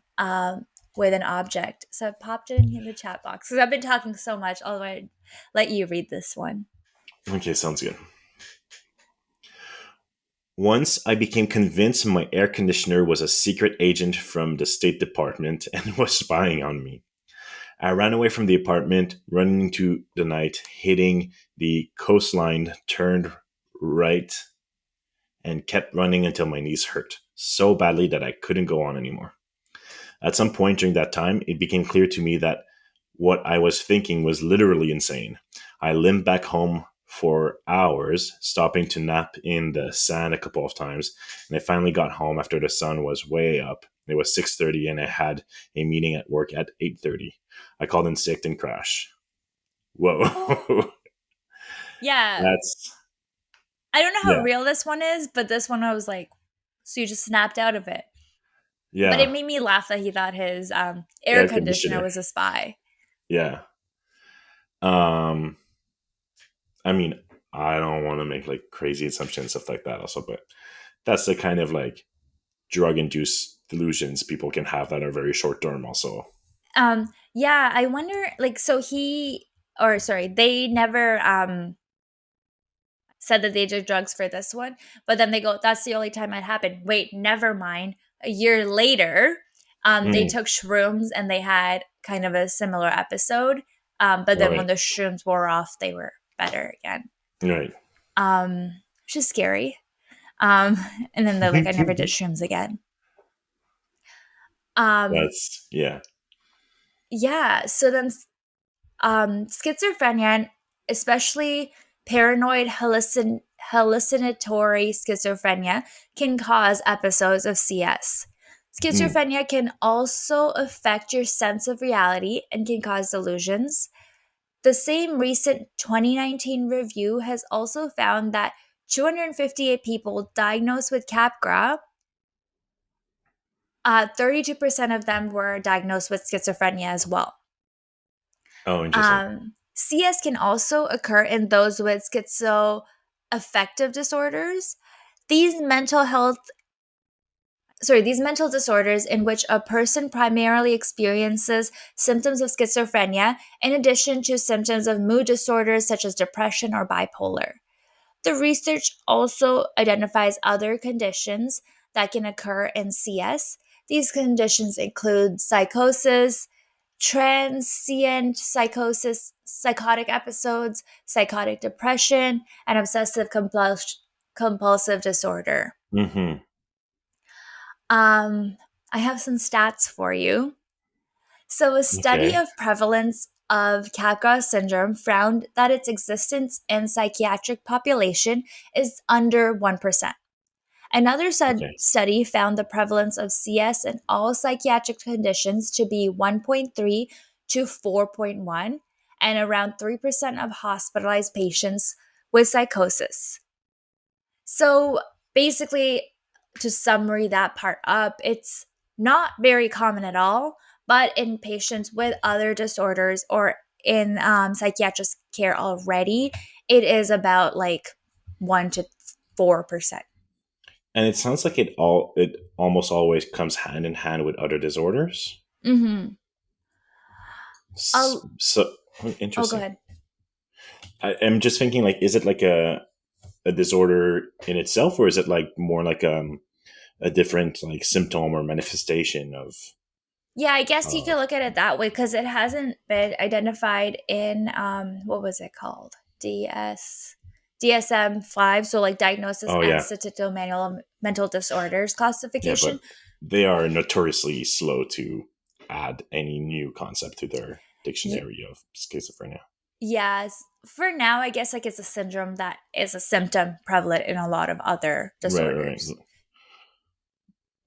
with an object. So I popped it in the chat box because I've been talking so much. I'll let you read this one. Okay. Sounds good. Once I became convinced my air conditioner was a secret agent from the State Department and was spying on me. I ran away from the apartment, running into the night, hitting the coastline, turned right, and kept running until my knees hurt so badly that I couldn't go on anymore. At some point during that time, it became clear to me that what I was thinking was literally insane. I limped back home for hours, stopping to nap in the sand a couple of times, and I finally got home after the sun was way up. It was 6:30 and I had a meeting at work at 8:30. I called in sick and crashed. Oh, Whoa. yeah. That's I don't know how yeah, real this one is, but this one I was like, so you just snapped out of it. But it yeah. made me laugh that he thought his air Air conditioner conditioner. was a spy. Yeah. Um I mean, I don't want to make like crazy assumptions stuff like that also, but that's the kind of like drug induced delusions people can have that are very short term also. Yeah, I wonder, like, so or sorry, they never said that they did drugs for this one, but then they go, that's the only time it happened. Wait, never mind. A year later, they Mm, took shrooms and they had kind of a similar episode. But then when right. the shrooms wore off, they were better again. Right. Which is scary. Um, and then they're like, I never did shrooms again. Um, That's yeah. yeah. So then schizophrenia, and especially paranoid hallucinatory schizophrenia, can cause episodes of CS. Mm. Schizophrenia can also affect your sense of reality and can cause delusions. The same recent 2019 review has also found that 258 people diagnosed with Capgras, 32% of them were diagnosed with schizophrenia as well. Oh, interesting. CS can also occur in those with schizoaffective disorders. These mental health, these mental disorders in which a person primarily experiences symptoms of schizophrenia in addition to symptoms of mood disorders such as depression or bipolar. The research also identifies other conditions that can occur in CS. These conditions include psychosis, transient psychosis, psychotic episodes, psychotic depression, and compulsive disorder. Hmm. Um, I have some stats for you. So, a study Okay. of prevalence of Capgras syndrome found that its existence in psychiatric population is under 1%. Another Okay. study found the prevalence of CS in all psychiatric conditions to be 1.3 to 4.1, and around 3% of hospitalized patients with psychosis. So basically, to summary that part up, it's not very common at all, but in patients with other disorders or in psychiatric care already, it is about like 1 to 4%. And it sounds like it almost always comes hand in hand with other disorders. Mm-hmm. So Oh, go interesting. ahead. I'm just thinking, like, is it like a disorder in itself, or is it like more like a different like symptom or manifestation of? Yeah, I guess you Uh, could look at it that way because it hasn't been identified in what was it called? DSM-5, so like diagnosis oh and yeah, statistical manual of mental disorders yeah, classification. but they are notoriously slow to add any new concept to their Y- dictionary of schizophrenia. yes, for now, I guess like it's a syndrome that is a symptom prevalent in a lot of other Right, right. disorders.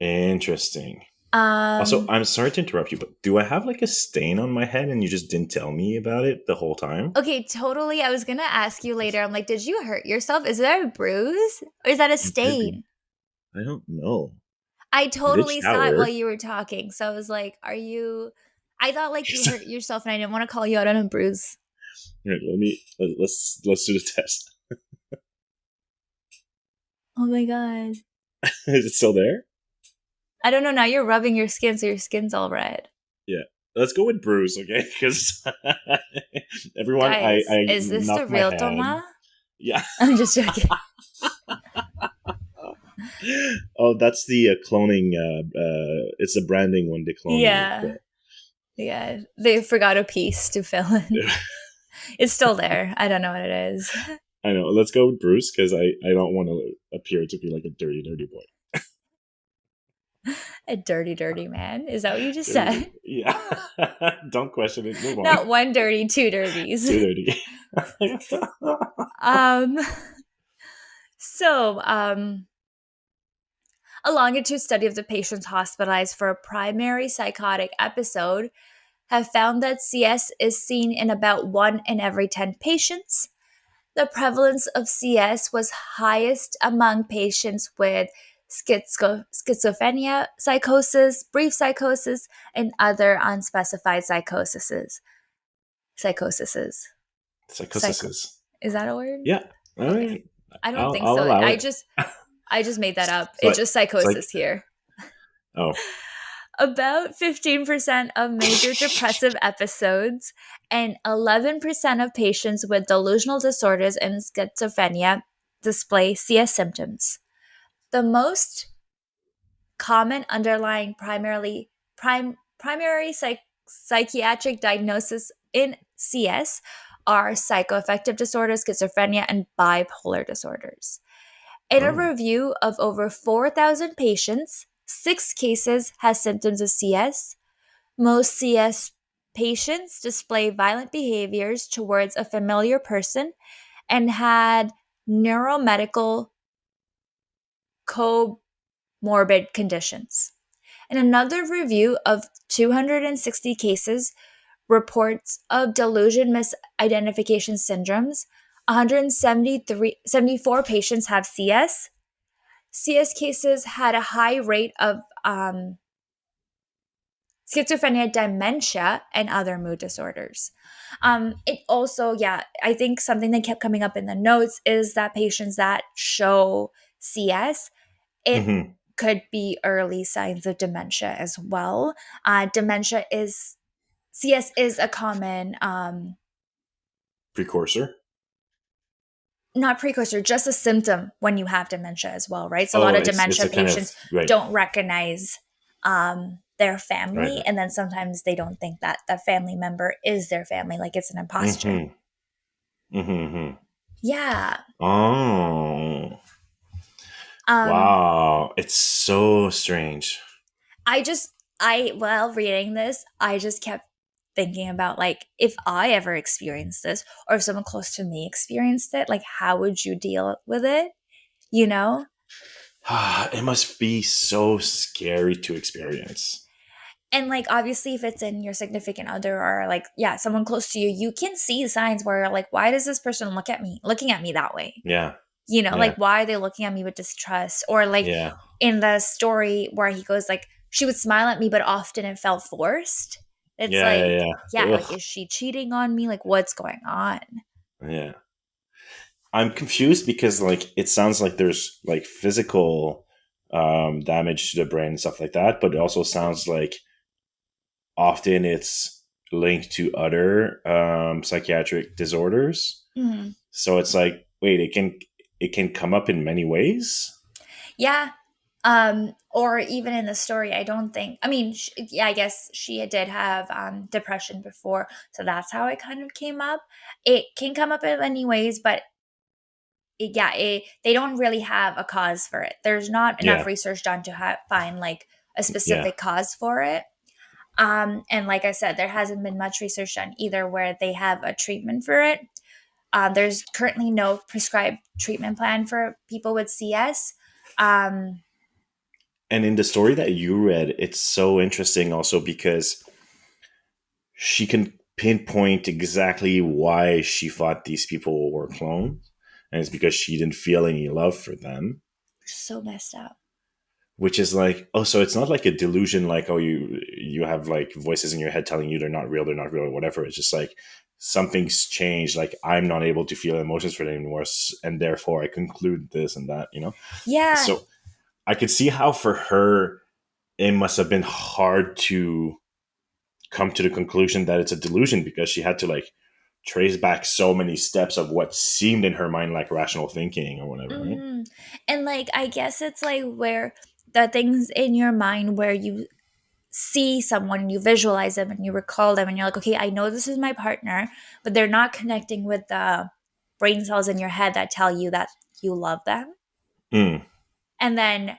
Interesting. Also, Um, I'm sorry to interrupt you, but do I have like a stain on my head and you just didn't tell me about it the whole time? okay, totally. I was gonna ask you later. I'm like, did you hurt yourself? Is that a bruise or is that a It could be. stain? I don't know. I I did totally saw it while shower. you were talking. So I was like, are you I thought like you hurt yourself and I didn't want to call you out on a bruise. Here, let's do the test. Oh my god. Is it still there? I don't know. Now you're rubbing your skin, so your skin's all red. Yeah. Let's go with Bruce, okay? Because everyone, Guys, I is this the knocked my real head. Toma? Yeah. I'm just joking. Oh, that's the cloning. It's the branding when they clone you. Yeah. Yeah. They forgot a piece to fill in. It's still there. I don't know what it is. I know. Let's go with Bruce because I don't want to appear to be like a dirty, dirty boy. A dirty, dirty man. Is that what you just Dirty, dirty. said? Yeah. Don't question it. Move on. Not one dirty, two dirties. Too dirty. um so a longitude study of the patients hospitalized for a primary psychotic episode have found that CS is seen in about 1 in every 10 patients. The prevalence of CS was highest among patients with schizophrenia, psychosis, brief psychosis, and other unspecified psychoses. Psychoses. Psycho. Psychosis. Is that a word? Yeah. All Okay. right. I don't think I'll so. allow I it. just I just made that up. It's It's like just it's like psychosis here. oh. About 15% of major depressive episodes and 11% of patients with delusional disorders and schizophrenia display CS symptoms. The most common underlying primary psychiatric diagnosis in CS are psychoaffective disorders, schizophrenia, and bipolar disorders. In a Oh. review of over 4,000 patients, 6 cases had symptoms of CS. Most CS patients display violent behaviors towards a familiar person and had neuromedical comorbid conditions. In another review of 260 cases, reports of delusion misidentification syndromes, 74 patients have CS. CS cases had a high rate of schizophrenia, dementia, and other mood disorders. It also, yeah, I think something that kept coming up in the notes is that patients that show CS, it Hmm. could be early signs of dementia as well. Dementia is CS is a common Precursor. not precursor, just a symptom when you have dementia as well, right? So a lot Oh, of it's dementia a kind patients of right, don't recognize their right, family, right. and then sometimes they don't think that the family member is their family, like it's an imposter. Mm-hmm. Mm-hmm. Yeah. Oh, Um, wow! It's so strange. while reading this, I just kept thinking about like if I ever experienced this or if someone close to me experienced it, like how would you deal with it? You know? It must be so scary to experience. And like obviously if it's in your significant other or like yeah, someone close to you, you can see signs where you're like, why does this person looking at me that way? Yeah, Like yeah, why are they looking at me with distrust? Or like yeah, in the story where he goes like, she would smile at me, but often it felt forced. It's yeah, like, yeah, yeah, yeah. like Ugh, is she cheating on me? Like what's going on? yeah. I'm confused because like it sounds like there's like physical damage to the brain and stuff like that, but it also sounds like often it's linked to other psychiatric disorders. Mhm. So it's like, wait, it can come up in many ways. Yeah. Or even in the story, I don't think, I mean, yeah, I guess she did have depression before. So that's how it kind of came up. It can come up in many ways, but they don't really have a cause for it. There's not enough Yeah, research done to find like a yeah. specific cause for it. And like I said, there hasn't been much research done either where they have a treatment for it. There's currently no prescribed treatment plan for people with CS. Um, And in the story that you read, it's so interesting also because she can pinpoint exactly why she thought these people were clones. And it's because she didn't feel any love for them. so messed up. Which is like, oh, so it's not like a delusion, like, oh, you have like voices in your head telling you they're not real, or whatever. It's just like something's changed. Like I'm not able to feel emotions for them anymore, and therefore I conclude this and that. Yeah. So I could see how for her it must have been hard to come to the conclusion that it's a delusion because she had to like trace back so many steps of what seemed in her mind like rational thinking or whatever, right? hmm And like, I guess it's like where the things in your mind where you see someone, you visualize them and you recall them, and you're like, okay, I know this is my partner, but they're not connecting with the brain cells in your head that tell you that you love them. Mm, And then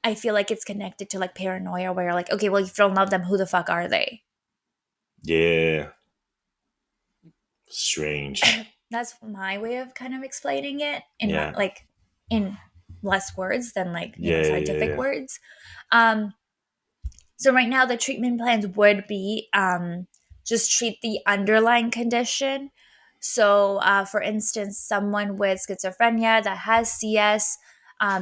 I feel like it's connected to like paranoia where you're like, okay, well, if you don't love them, who the fuck are they? yeah, strange. That's my way of kind of explaining it in my Yeah, like in less words than like, yeah, yeah, scientific yeah. words. Um, So right now the treatment plans would be just treat the underlying condition. So for instance, someone with schizophrenia that has CS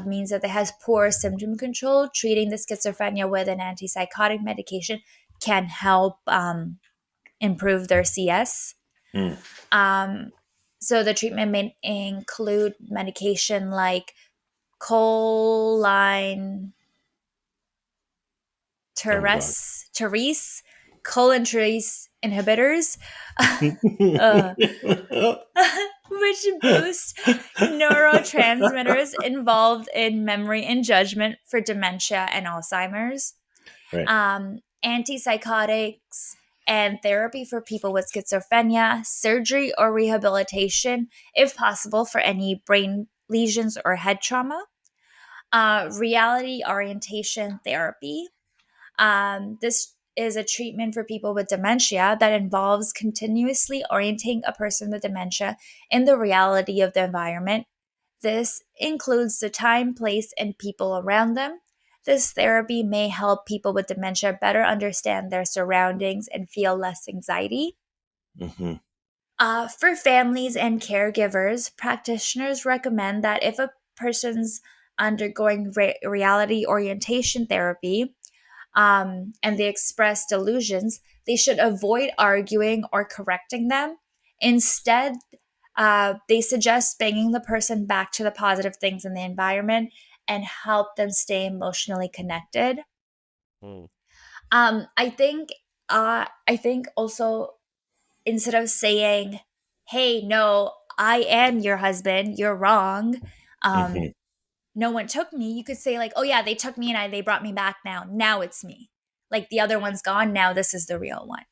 means that they has poor symptom control. Treating the schizophrenia with an antipsychotic medication can help improve their CS. Mm, Um, so the treatment may include medication like choline oh my god. Therese cholinesterase inhibitors, uh, which boost neurotransmitters involved in memory and judgment for dementia and Alzheimer's. Right. Antipsychotics and therapy for people with schizophrenia, surgery or rehabilitation, if possible, for any brain lesions or head trauma. Reality orientation therapy. This is a treatment for people with dementia that involves continuously orienting a person with dementia in the reality of the environment. This includes the time, place, and people around them. This therapy may help people with dementia better understand their surroundings and feel less anxiety. Mm-hmm. For families and caregivers, practitioners recommend that if a person's undergoing reality orientation therapy, and they express delusions, they should avoid arguing or correcting them. Instead, they suggest bringing the person back to the positive things in the environment and help them stay emotionally connected. Mm. I think also, instead of saying, "Hey, no, I am your husband. You're wrong. Mm-hmm. Um, no one took me," you could say like, "Oh yeah, they took me and they brought me back now. Now it's me. Like the other one's gone. Now this is the real one."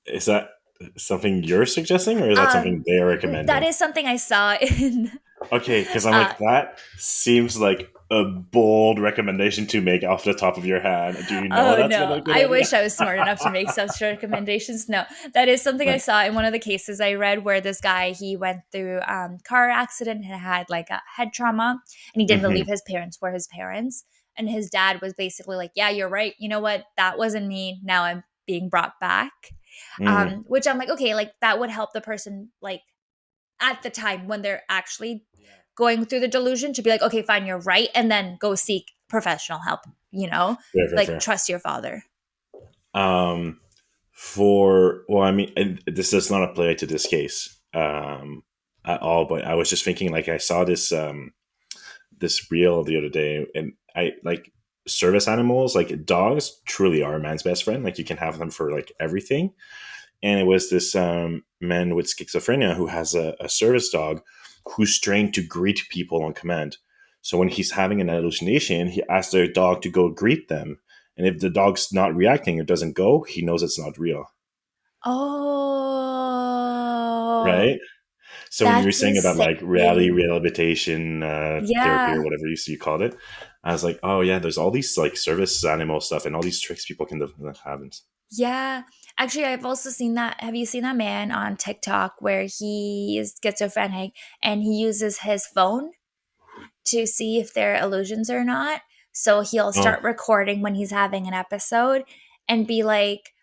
Is that something you're suggesting, or is that Um, something they're that recommending? is something I saw in. Okay, because I'm uh, like, that seems like a bold recommendation to make off the top of your head. Do you know Oh that's been no, a good I idea? wish I was smart enough to make such recommendations. No, that is something I Right. saw in one of the cases I read where this guy, he went through car accident and had like a head trauma, and he didn't believe Mm-hmm. his parents were his parents. And his dad was basically like, "Yeah, you're right. You know what? That wasn't me. Now I'm being brought back." Mm. Which I'm like, okay, like that would help the person like at the time when they're actually going through the delusion to be like, okay, fine, you're right, and then go seek professional help, Fair, fair, like fair. trust your father. Um, for well, I mean, and this does not apply to this case at all. But I was just thinking, like, I saw this reel the other day, and I like service animals, like dogs, truly are a man's best friend. Like, you can have them for like everything. And it was this man with schizophrenia who has a service dog who's trained to greet people on command. So when he's having an hallucination, he asks their dog to go greet them. And if the dog's not reacting or doesn't go, he knows it's not real. Oh, Right? So when you were that's saying about like reality insane. rehabilitation therapy or Yeah. whatever you called it, I was like, oh yeah, there's all these like service animal stuff and all these tricks people can have. Yeah. Actually, I've also seen that. Have you seen that man on TikTok where he is schizophrenic and he uses his phone to see if they're illusions or not? So he'll Oh start recording when he's having an episode and be like,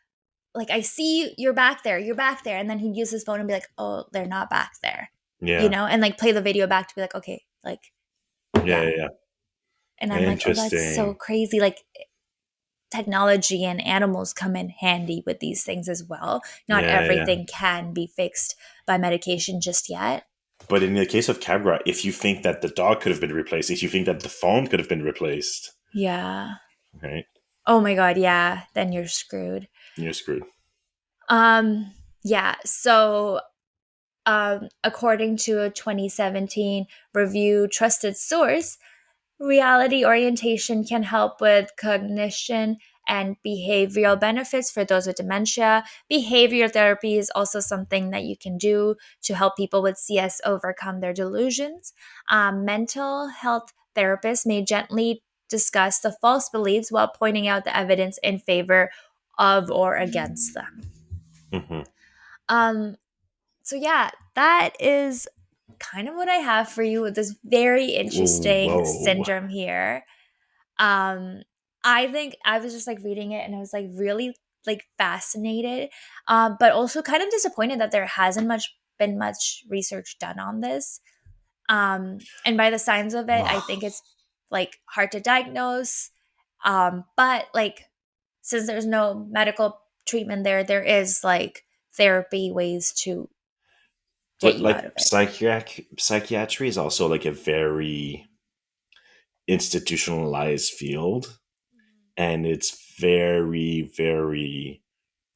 "I see you, you're back there." And then he'd use his phone and be like, "Oh, they're not back there." yeah, And like play the video back to be like, "Okay, like, yeah, yeah." yeah, And yeah. I'm like, "Oh, that's so Interesting. crazy." Like technology and animals come in handy with these things as well. Not Yeah, yeah. everything can be fixed by medication just yet. But in the case of Cabra, if you think that the dog could have been replaced, if you think that the phone could have been replaced, Yeah. right, Oh my god, yeah, then you're screwed. you're screwed. Yeah, so according to a 2017 review trusted source, reality orientation can help with cognition and behavioral benefits for those with dementia. Behavior therapy is also something that you can do to help people with CS overcome their delusions. Mental health therapists may gently discuss the false beliefs while pointing out the evidence in favor of or against them. Hmm. Um, so, yeah, that is kind of what I have for you with this very interesting Whoa. syndrome here. Um, I think I was just like reading it and I was like really like fascinated, but also kind of disappointed that there hasn't been much research done on this. And by the signs of it, I think it's like hard to diagnose. But like since there's no medical treatment there, there is like therapy ways to get But you out like of it. psychiatry is also like a very institutionalized field, and it's very, very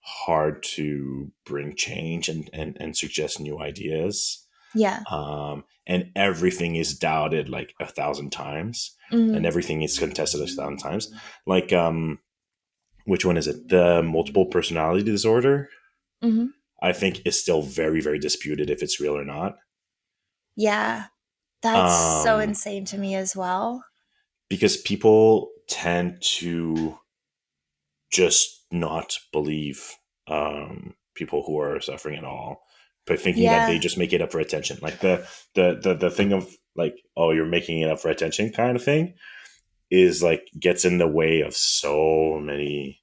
hard to bring change and suggest new ideas. Yeah. And everything is doubted like 1,000 times, and Hmm. everything is contested 1,000 times. Like, which one is it? The multiple personality disorder, Hmm. I think, is still very, very disputed if it's real or not. Yeah. That's so um, insane to me as well. because people tend to just not believe people who are suffering at all, but thinking that they Yeah. just make it up for attention. Like the thing of like, oh, you're making it up for attention kind of thing is like gets in the way of so many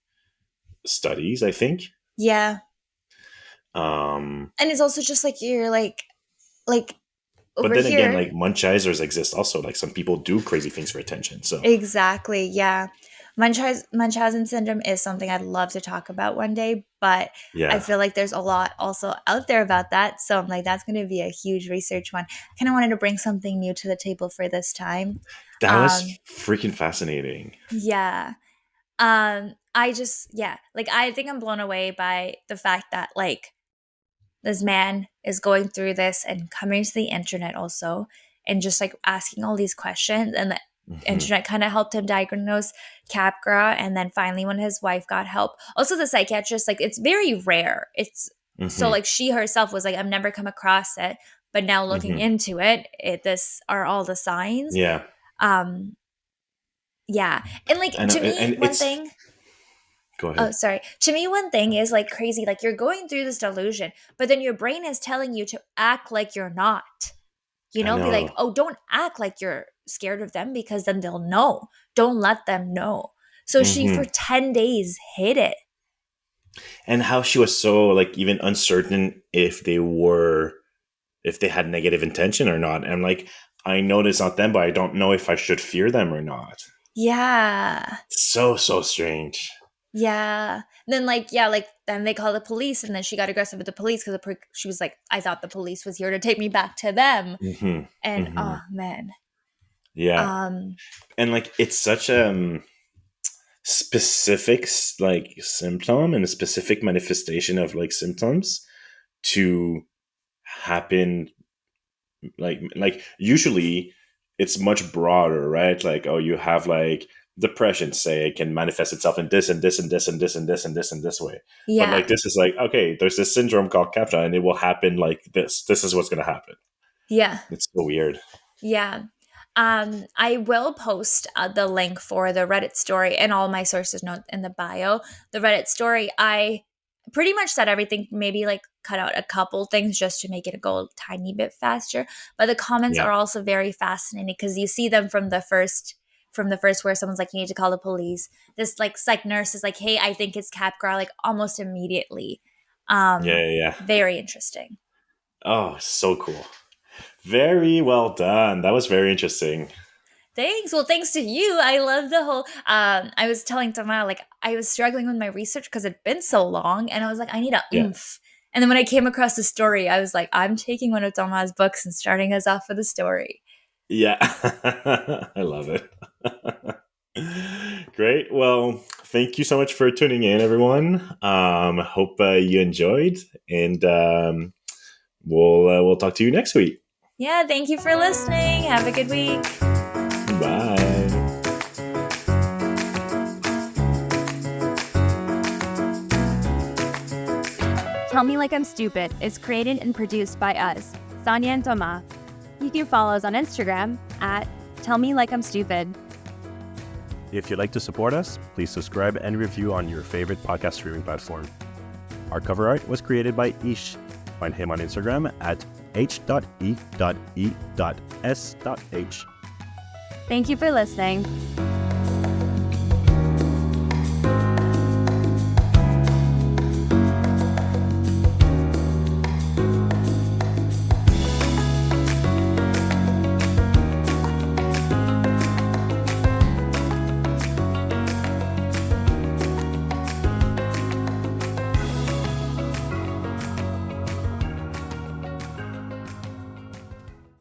studies, I think. Yeah. Um, And it's also just like you're like but over then again, here. like munchizers exist also. Like some people do crazy things for attention. So Exactly. Yeah. Munchausen syndrome is something I'd love to talk about one day, but I yeah, feel like there's a lot also out there about that. So I'm like, that's going to be a huge research one. I kind of wanted to bring something new to the table for this time. that Um, was freaking fascinating. yeah. I just, yeah, like I think I'm blown away by the fact that like this man is going through this and coming to the internet also and just like asking all these questions, and the Hmm. internet kind of helped him diagnose Capgras. And then finally when his wife got help, also the psychiatrist, like it's very rare. It's so Hmm. like she herself was like, I've never come across it, but now looking Hmm. into it, this are all the signs. Yeah, um yeah. And like and to me and one it's thing, go oh, ahead. sorry. To me, one thing is like crazy. Like you're going through this delusion, but then your brain is telling you to act like you're not. I Be like, know. oh, don't act like you're scared of them because then they'll know. Don't let them know. So she, for Hmm. 10 days, hid it. And how she was so like even uncertain if they had negative intention or not. And I'm like, I know it's not them, but I don't know if I should fear them or not. Yeah. So strange. Yeah. Then, like, yeah, like, then they call the police, and then she got aggressive with the police because she was like, I thought the police was here to take me back to them. Hmm. And, Hmm. oh, man. Yeah, Um, and like it's such a specific like symptom and a specific manifestation of like symptoms to happen like usually it's much broader, right? Like, oh, you have like depression, say it can manifest itself in this and this and this and this and this and this and this way. But like yeah. this is like, okay, there's this syndrome called capta and it will happen like this is what's going to happen. Yeah. It's so weird. Yeah. I will post the link for the Reddit story and all my sources note in the bio. The Reddit story, I pretty much said everything, maybe like cut out a couple things just to make it go a tiny bit faster. But the comments Yeah, are also very fascinating because you see them from the first where someone's like, you need to call the police. This like psych nurse is like, hey, I think it's Capgras, like almost immediately. yeah. Very interesting. Oh, so cool. Very well done. That was very interesting. Thanks. Well, thanks to you. I love the whole. I was telling Tama, like, I was struggling with my research because it'd been so long, and I was like, I need a Yeah. oomph. And then when I came across the story, I was like, I'm taking one of Tama's books and starting us off with a story. Yeah. I love it. Great. Well, thank you so much for tuning in, everyone. Hope you enjoyed, and we'll talk to you next week. Yeah, thank you for listening. Have a good week. Bye. Tell Me Like I'm Stupid is created and produced by us, Saniya and Thomas. You can follow us on Instagram at Tell Me Like I'm Stupid. If you'd like to support us, please subscribe and review on your favorite podcast streaming platform. Our cover art was created by Ish. Find him on Instagram at h.e.e.s.h. Thank you for listening.